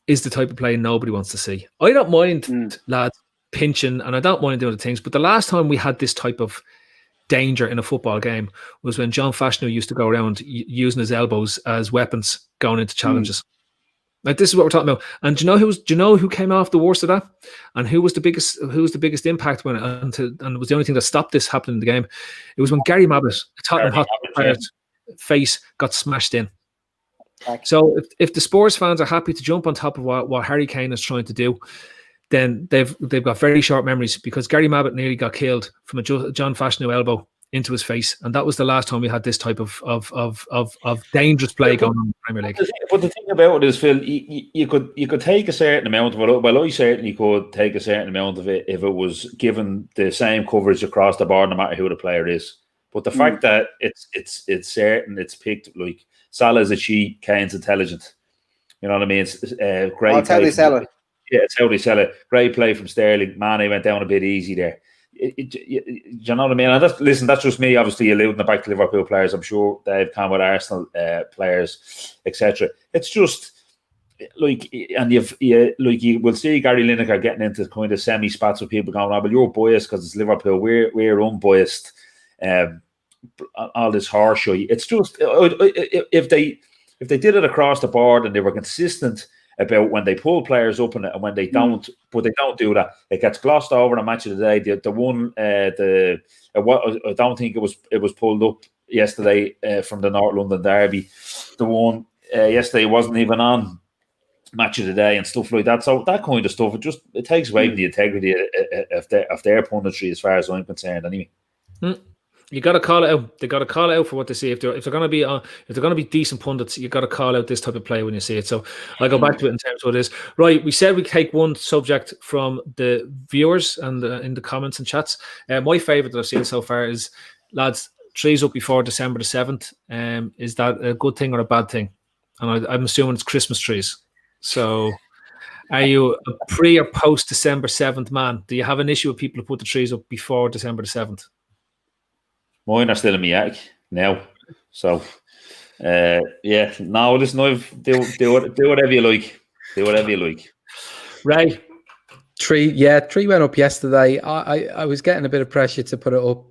A: is the type of play nobody wants to see. I don't mind, lads, pinching, and I don't mind doing the things, but the last time we had this type of danger in a football game was when John Fashanu used to go around using his elbows as weapons going into challenges. Like, this is what we're talking about. And do you know who came off the worst of that, and who was the biggest impact when and it was the only thing that stopped this happening in the game? It was when Gary Mabbutt, a Tottenham Hotspur's face got smashed in. So if the Spurs fans are happy to jump on top of what Harry Kane is trying to do, then they've got very short memories, because Gary Mabbutt nearly got killed from a John Fashanu elbow into his face, and that was the last time we had this type of dangerous play going on in the Premier League.
C: But the thing about it is, Phil, you could take a certain amount of it. Well, I certainly could take a certain amount of it if it was given the same coverage across the board, no matter who the player is. But the fact that it's certain, it's picked, like Salah is a cheat, Kane's intelligent. You know what I mean? It's great.
D: I'll tell you, Salah.
C: Yeah, it's how they sell it. Great play from Sterling. Mane went down a bit easy there. You know what I mean? And that's just me, obviously, alluding back to Liverpool players. I'm sure Dave can with Arsenal players, etc. It's just like, and you will see Gary Lineker getting into kind of semi spats with people going, "Oh, well, you're biased because it's Liverpool. We're unbiased." All this horseshit. It's just if they did it across the board and they were consistent about when they pull players up in it and when they don't, but they don't do that. It gets glossed over in a match of the day. The one, I don't think it was pulled up yesterday from the North London derby. The one yesterday wasn't even on match of the day and stuff like that. So that kind of stuff, it takes away from the integrity of their punditry, as far as I'm concerned. Anyway.
A: You got to call it out. They got to call it out for what they see. If they're going to be decent pundits, you got to call out this type of play when you see it. So I'll go back to it in terms of what it is. Right, we said we take one subject from the viewers and in the comments and chats. My favourite that I've seen so far is, lads, trees up before December the 7th. Is that a good thing or a bad thing? And I'm assuming it's Christmas trees. So are you a pre or post December 7th man? Do you have an issue with people who put the trees up before December the 7th?
C: Mine are still in my attic now, so yeah. No, listen, do whatever you like. Do whatever you like.
A: Ray,
B: tree went up yesterday. I was getting a bit of pressure to put it up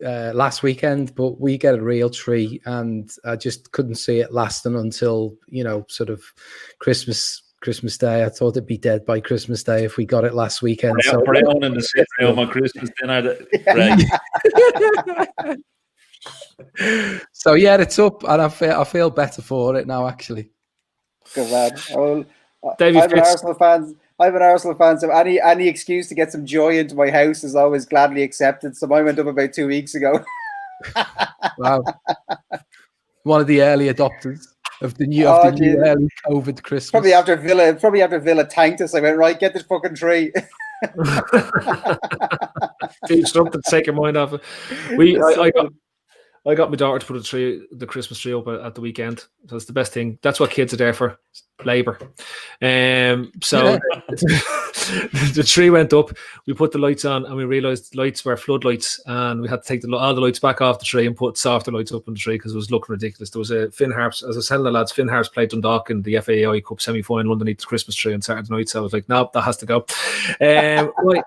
B: last weekend, but we get a real tree, and I just couldn't see it lasting until sort of Christmas Day. I thought it'd be dead by Christmas Day if we got it last weekend.
C: Put it on in the sitting room on Christmas dinner.
B: So yeah, it's up, and I feel better for it now, actually.
D: Good man. Well,
A: I'm
D: an Arsenal fan, so any excuse to get some joy into my house is always gladly accepted. So mine went up about 2 weeks ago.
B: Wow. One of the early adopters of the new early COVID Christmas.
D: Probably after Villa tanked us, I went, right, get this fucking tree.
A: Do something to take your mind off it. I got my daughter to put the Christmas tree up at the weekend. So it's the best thing. That's what kids are there for, labour. So the tree went up. We put the lights on, and we realised lights were floodlights, and we had to take all the lights back off the tree and put softer lights up on the tree because it was looking ridiculous. There was a Finn Harps, as I was telling the lads, Finn Harps played Dundalk in the FAI Cup semi-final underneath the Christmas tree on Saturday night. So I was like, no, that has to go. Right.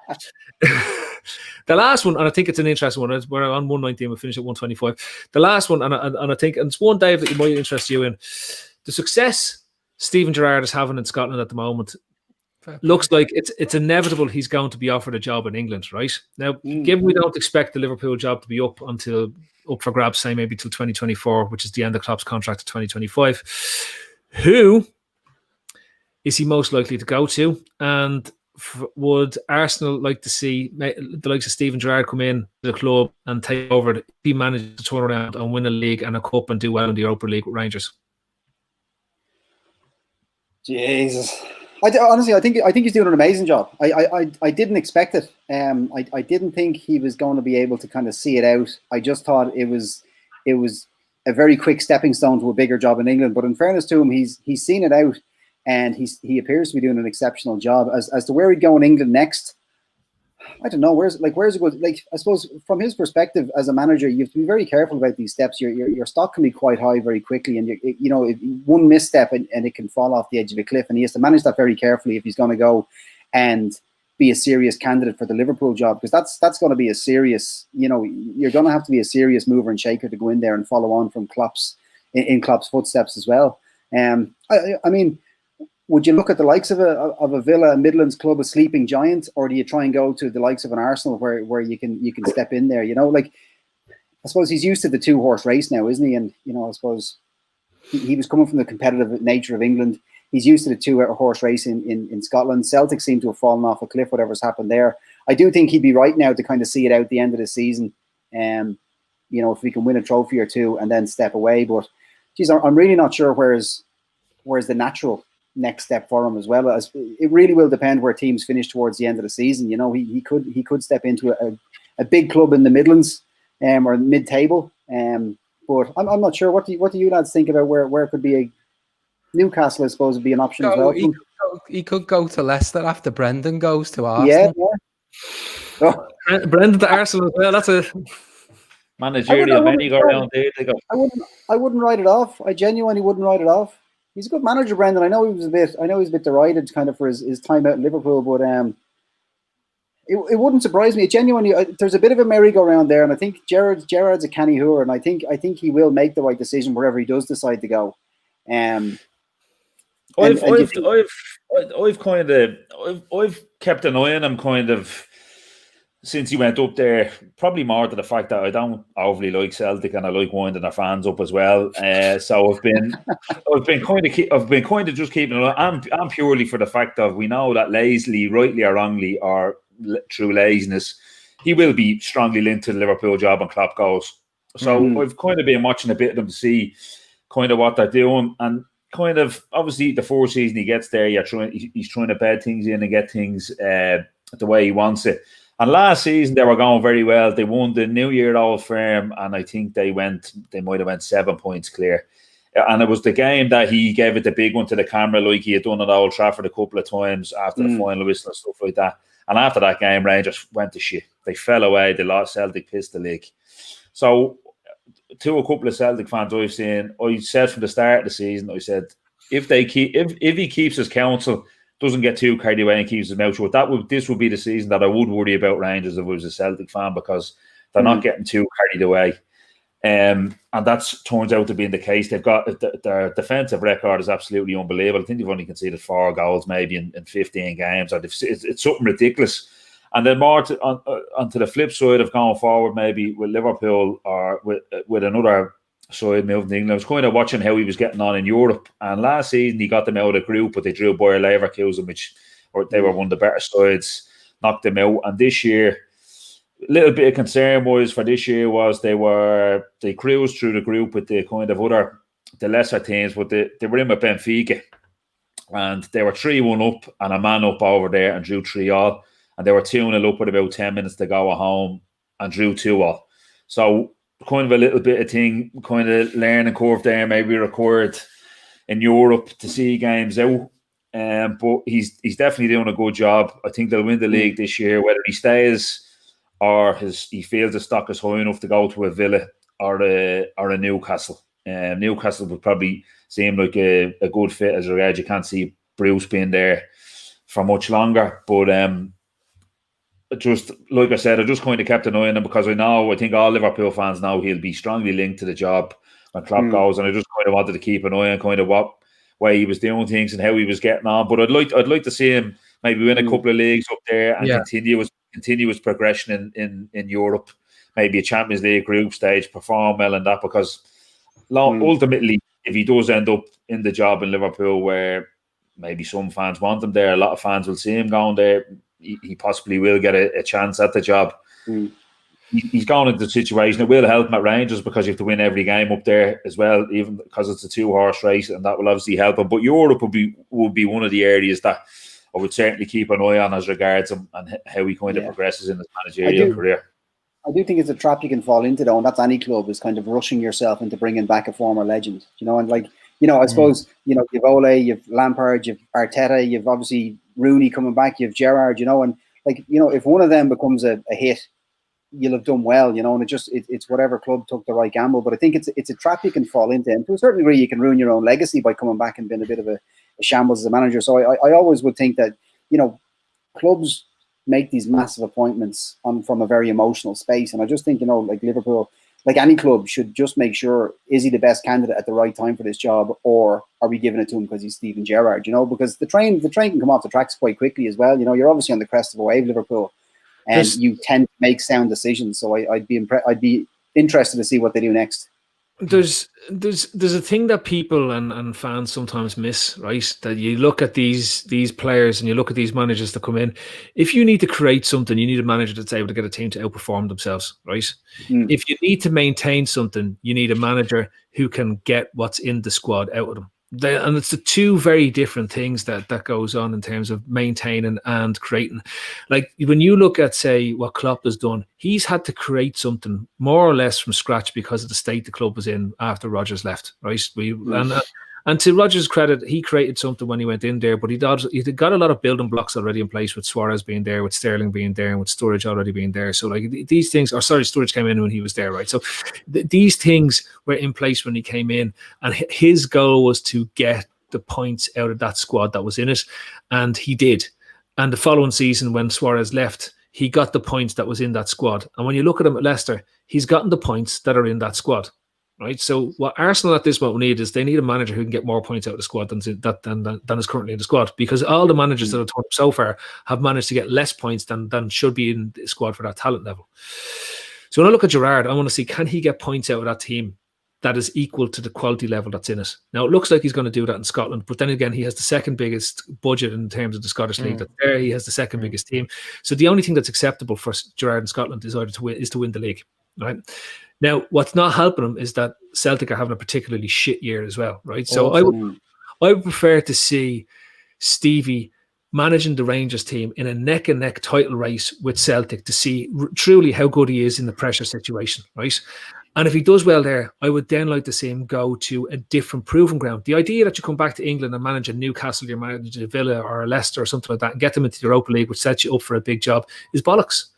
A: The last one, and I think it's an interesting one. We're on 119, we finished at 125. The last one, and I think, and it's one, Dave, that might interest you in. The success Steven Gerrard is having in Scotland at the moment looks like it's inevitable he's going to be offered a job in England, right? Now, given we don't expect the Liverpool job to be up for grabs, say maybe till 2024, which is the end of Klopp's contract to 2025, who is he most likely to go to? And would Arsenal like to see the likes of Steven Gerrard come in to the club and take over if he managed to turn around and win a league and a cup and do well in the Europa League with Rangers?
D: Jesus. Honestly, I think he's doing an amazing job. I didn't expect it. I didn't think he was going to be able to kind of see it out. I just thought it was a very quick stepping stone to a bigger job in England. But in fairness to him, he's seen it out, and he appears to be doing an exceptional job. As to where he'd go in England next, I don't know. Where's it good? Like, I suppose from his perspective as a manager, you have to be very careful about these steps. Your stock can be quite high very quickly, and one misstep and it can fall off the edge of a cliff. And he has to manage that very carefully if he's going to go and be a serious candidate for the Liverpool job, because that's going to be a serious. You're going to have to be a serious mover and shaker to go in there and follow on from Klopp's footsteps as well. I mean, would you look at the likes of a Villa, a Midlands club, a sleeping giant, or do you try and go to the likes of an Arsenal where you can step in there? Like, I suppose he's used to the 2-horse race now, isn't he? And I suppose he was coming from the competitive nature of England. He's used to the 2-horse race in Scotland. Celtic seem to have fallen off a cliff, whatever's happened there. I do think he'd be right now to kind of see it out at the end of the season. If we can win a trophy or two and then step away. But geez, I'm really not sure where's the natural next step for him as well. As it really will depend where teams finish towards the end of the season. He could step into a big club in the Midlands or mid-table. But I'm not sure. What do you lads think about where it could be a Newcastle? I suppose would be an option as well.
B: He could go to Leicester after Brendan goes to Arsenal.
D: Yeah. Oh.
A: Brendan to Arsenal as well. That's a
C: managerial merry-go-round.
D: I wouldn't write it off. I genuinely wouldn't write it off. He's a good manager, Brendan. I know he was a bit derided kind of for his time out in Liverpool, but it wouldn't surprise me. Genuinely, there's a bit of a merry-go-round there, and I think Gerrard's a canny hooer, and I think he will make the right decision wherever he does decide to go.
C: I've kept an eye on him kind of since he went up there, probably more to the fact that I don't overly like Celtic and I like winding their fans up as well. So I've been kind of just keeping an eye. I'm purely for the fact of we know that lazily, rightly or wrongly, or through laziness, he will be strongly linked to the Liverpool job and Klopp goes. So I've kind of been watching a bit of them to see kind of what they're doing, and kind of obviously the first season he gets there, he's trying to bed things in and get things the way he wants it. And last season they were going very well. They won the New Year Old Firm, and I think they might have went 7 points clear. And it was the game that he gave it the big one to the camera, like he had done at Old Trafford a couple of times after the final whistle and stuff like that. And after that game, Rangers went to shit. They fell away. They lost. Celtic pissed the league. So to a couple of Celtic fans I've seen, I said from the start of the season, I said if he keeps his counsel, doesn't get too carried away and keeps his mouth shut, this would be the season that I would worry about Rangers if I was a Celtic fan, because they're not getting too carried away. And that turns out to be the case. They've got their defensive record is absolutely unbelievable. I think they've only conceded 4 goals maybe in 15 games. It's something ridiculous. And then more onto the flip side of going forward, maybe with Liverpool or with another side moving to England, I was kind of watching how he was getting on in Europe. And last season he got them out of the group, but they drew Bayer Leverkusen, they were one of the better sides, knocked them out. And this year, a little bit of concern for this year was they cruised through the group with the kind of the lesser teams, but they were in with Benfica, and they were 3-1 up and a man up over there and drew 3-3. And they were 2-0 up with about 10 minutes to go at home and drew 2-2. So kind of a little bit of thing, kind of learning curve there, maybe required in Europe to see games out. But he's definitely doing a good job. I think they'll win the league this year, whether he stays or he feels the stock is high enough to go to a Villa or a Newcastle. Newcastle would probably seem like a good fit as regards. You can't see Bruce being there for much longer. But just like I said, I just kind of kept an eye on him because I think all Liverpool fans know he'll be strongly linked to the job when Klopp goes, and I just kind of wanted to keep an eye on kind of what way he was doing things and how he was getting on. But I'd like to see him maybe win a couple of leagues up there and continuous progression in Europe, maybe a Champions League group stage, perform well in that, because ultimately, if he does end up in the job in Liverpool where maybe some fans want him there, a lot of fans will see him going there, he possibly will get a chance at the job. He's going into the situation. It will help him at Rangers because you have to win every game up there as well, even because it's a 2-horse race, and that will obviously help him. But Europe would be one of the areas that I would certainly keep an eye on as regards him and how he kind of progresses in his managerial career.
D: I do think it's a trap you can fall into, though, and that's any club, is kind of rushing yourself into bringing back a former legend, and I suppose, you've Ole, you've Lampard, you've Arteta, you've obviously Rooney coming back, you've Gerrard, and if one of them becomes a hit, you'll have done well, and it's whatever club took the right gamble. But I think it's a trap you can fall into, and to a certain degree you can ruin your own legacy by coming back and being a bit of a shambles as a manager. So I always would think that, clubs make these massive appointments from a very emotional space, and I just think, like Liverpool, like any club, should just make sure, is he the best candidate at the right time for this job, or are we giving it to him because he's Steven Gerrard? Because the train can come off the tracks quite quickly as well. You're obviously on the crest of a wave, Liverpool, and you tend to make sound decisions. So I'd be interested to see what they do next. There's
A: a thing that people and fans sometimes miss, right? That you look at these players and you look at these managers that come in. If you need to create something, you need a manager that's able to get a team to outperform themselves, right? If you need to maintain something, you need a manager who can get what's in the squad out of them. And it's the two very different things that goes on in terms of maintaining and creating. Like when you look at, say, what Klopp has done, he's had to create something more or less from scratch because of the state the club was in after Rodgers left, right? And to Rodgers' credit, he created something when he went in there, but he got a lot of building blocks already in place, with Suarez being there, with Sterling being there, and with Sturridge already being there. So like these things, Sturridge came in when he was there, right? So these things were in place when he came in, and his goal was to get the points out of that squad that was in it, and he did. And the following season, when Suarez left, he got the points that was in that squad. And when you look at him at Leicester, he's gotten the points that are in that squad. Right, so what Arsenal at this moment need is they need a manager who can get more points out of the squad than is currently in the squad, because all the managers that have turned up so far have managed to get less points than should be in the squad for that talent level. So when I look at Gerrard, I want to see, can he get points out of that team that is equal to the quality level that's in it? Now, it looks like he's going to do that in Scotland, but then again, he has the second biggest budget in terms of the Scottish League that's there. He has the second biggest team. So the only thing that's acceptable for Gerrard in Scotland is either to win the league, right? Now, what's not helping him is that Celtic are having a particularly shit year as well, right? So I would prefer to see Stevie managing the Rangers team in a neck-and-neck title race with Celtic to see truly how good he is in the pressure situation, right? And if he does well there, I would then like to see him go to a different proving ground. The idea that you come back to England and manage a Newcastle, you manage a Villa or a Leicester or something like that, and get them into the Europa League, which sets you up for a big job, is bollocks.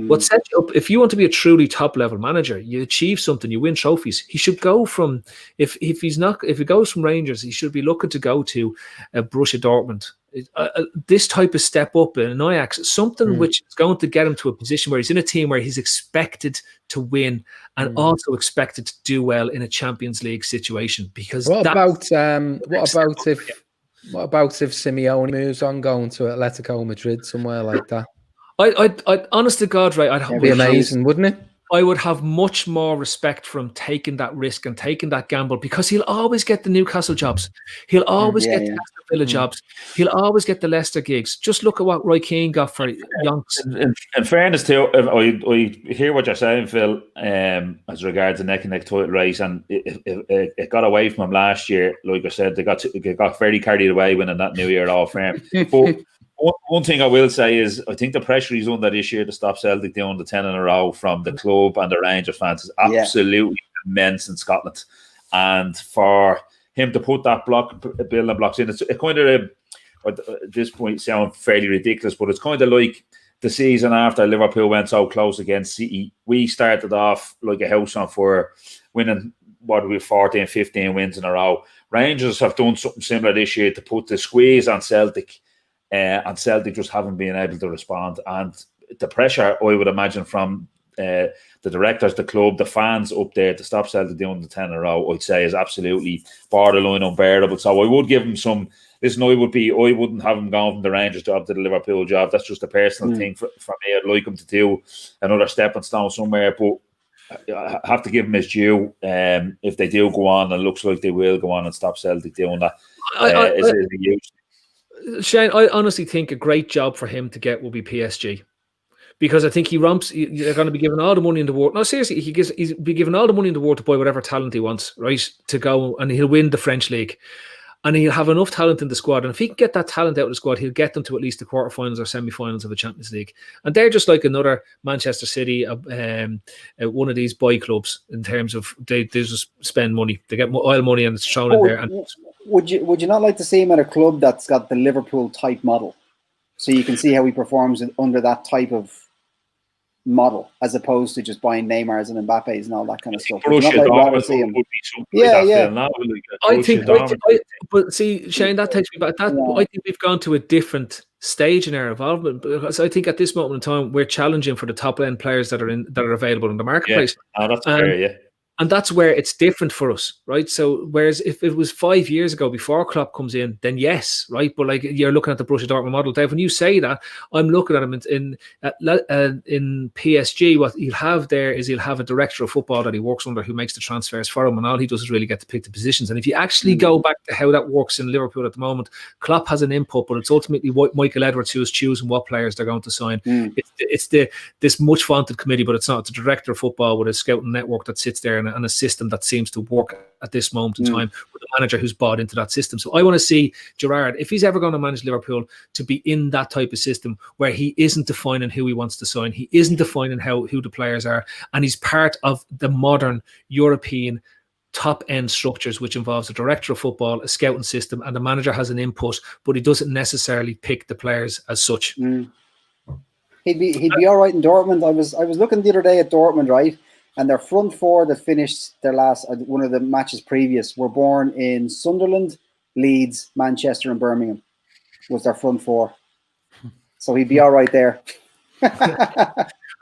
A: What sets you up, if you want to be a truly top level manager, you achieve something, you win trophies. He should go from, if he goes from Rangers, he should be looking to go to Borussia Dortmund. This type of step up in an Ajax, something which is going to get him to a position where he's in a team where he's expected to win and also expected to do well in a Champions League situation. Because
B: what about if Simeone moves on, going to Atletico Madrid, somewhere like that?
A: I honest to God, right?
B: That'd be amazing, wouldn't it?
A: I would have much more respect for him taking that risk and taking that gamble, because he'll always get the Newcastle jobs. He'll always get the Aston Villa jobs. He'll always get the Leicester gigs. Just look at what Roy Keane got for Yonks.
C: In fairness to, I hear what you're saying, Phil, as regards the neck-and-neck title race, and it got away from him last year. Like I said, they got very carried away winning that New Year All Firm. But one thing I will say is, I think the pressure he's under this year to stop Celtic doing the 10 in a row from the club and the Rangers fans is absolutely immense in Scotland. And for him to put that building blocks in, it's kind of, at this point, sound fairly ridiculous, but it's kind of like the season after Liverpool went so close against City. We started off like a house on fire, winning 14, 15 wins in a row. Rangers have done something similar this year to put the squeeze on Celtic. And Celtic just haven't been able to respond. And the pressure, I would imagine, from the directors, the club, the fans up there to stop Celtic doing the 10 in a row, I'd say is absolutely borderline unbearable. So I would give him some listen, I wouldn't have him going from the Rangers job to the Liverpool job. That's just a personal thing for me. I'd like him to do another stepping stone somewhere, but I have to give him his due. If they do go on, and it looks like they will go on and stop Celtic doing that.
A: Shane, I honestly think a great job for him to get will be PSG. Because I think they're going to be given all the money in the world. No, seriously, he's be given all the money in the world to buy whatever talent he wants, right? To go, and he'll win the French league. And he'll have enough talent in the squad. And if he can get that talent out of the squad, he'll get them to at least the quarterfinals or semi-finals of the Champions League. And they're just like another Manchester City, one of these boy clubs in terms of they just spend money. They get oil money and it's thrown in there. And
D: would you not like to see him at a club that's got the Liverpool type model? So you can see how he performs under that type of model, as opposed to just buying Neymars and Mbappes and all that kind of stuff.
A: I think, but see, Shane, that takes me back. I think we've gone to a different stage in our involvement, because I think at this moment in time we're challenging for the top end players that are available in the marketplace.
C: That's fair,
A: And that's where it's different for us, right? So whereas if it was 5 years ago before Klopp comes in, then yes, right? But like you're looking at the Borussia Dortmund model, Dave. When you say that, I'm looking at him in PSG. What he'll have there is he'll have a director of football that he works under who makes the transfers for him, and all he does is really get to pick the positions. And if you actually go back to how that works in Liverpool at the moment, Klopp has an input, but it's ultimately Michael Edwards who's choosing what players they're going to sign. It's this much vaunted committee, but it's not. It's a director of football with a scouting network that sits there and a system that seems to work at this moment in time with a manager who's bought into that system. So I want to see Gerrard, if he's ever going to manage Liverpool, to be in that type of system where he isn't defining who he wants to sign, he isn't defining who the players are, and he's part of the modern European top-end structures, which involves a director of football, a scouting system, and the manager has an input, but he doesn't necessarily pick the players as such.
D: He'd be all right in Dortmund. I was looking the other day at Dortmund, right? And their front four that finished their last one of the matches previous were born in Sunderland, Leeds, Manchester, and Birmingham. Was their front four, so he'd be all right there.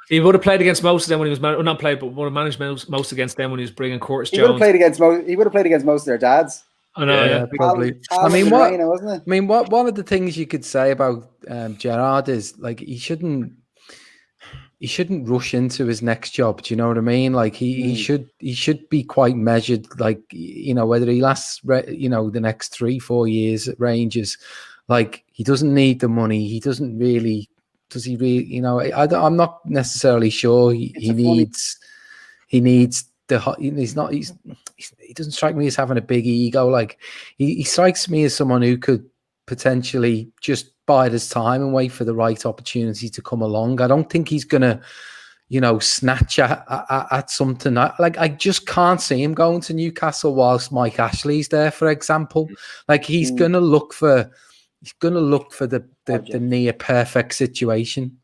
A: He would have played against most of them when he was not played, but would have managed most against them when he was bringing Curtis Jones.
D: He would have played against most of their dads.
A: I know,
B: probably. One of the things you could say about Gerrard is like he shouldn't rush into his next job. Do you know what I mean? Like he should be quite measured. Like, you know, whether he lasts, the next 3-4 years at Rangers, like he doesn't need the money. He doesn't really. Does he really? You know, I'm not necessarily sure he needs the. He doesn't strike me as having a big ego. Like he strikes me as someone who could potentially just bide his time and wait for the right opportunity to come along. I don't think he's gonna, snatch at something. I just can't see him going to Newcastle whilst Mike Ashley's there, for example. Like he's gonna look for the near perfect situation.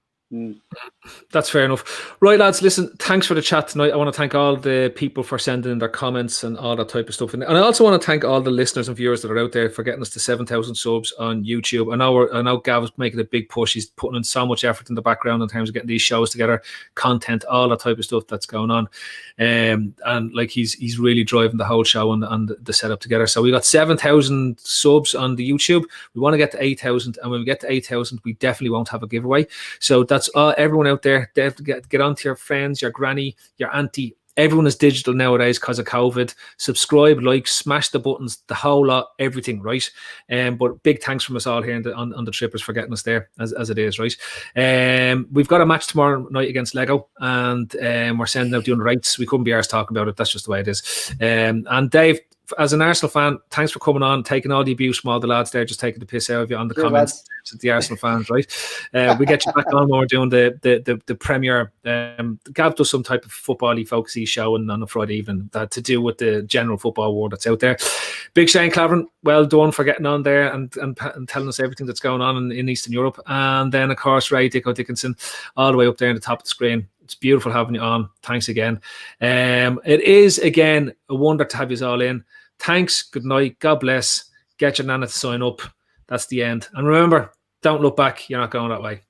A: That's fair enough. Right, lads, listen, thanks for the chat tonight. I want to thank all the people for sending in their comments and all that type of stuff. And I also want to thank all the listeners and viewers that are out there for getting us to 7,000 subs on YouTube. I know Gav is making a big push. He's putting in so much effort in the background in terms of getting these shows together, content, all that type of stuff that's going on. And like he's really driving the whole show and the setup together. So we got 7,000 subs on the YouTube. We want to get to 8,000, and when we get to 8,000, we definitely won't have a giveaway. So that's everyone out there. Get on to your friends, your granny, your auntie. Everyone is digital nowadays because of COVID. Subscribe, like, smash the buttons, the whole lot, everything, right? But big thanks from us all here on the Trippers for getting us there as it is, right? We've got a match tomorrow night against Lego, and we're sending out the underrates. We couldn't be arsed talking about it. That's just the way it is. And Dave, as an Arsenal fan, thanks for coming on, taking all the abuse from all the lads there, just taking the piss out of you on the comments. The Arsenal fans, right? We get you back on when we're doing the Premier. Gav does some type of football-y, folksy show on a Friday evening to do with the general football war that's out there. Big Shane Davoren, well done for getting on there and telling us everything that's going on in Eastern Europe. And then, of course, Ray Dickinson, all the way up there on the top of the screen. It's beautiful having you on. Thanks again. It is, again, a wonder to have you all in. Thanks. Good night. God bless. Get your nana to sign up. That's the end. And remember, don't look back. You're not going that way.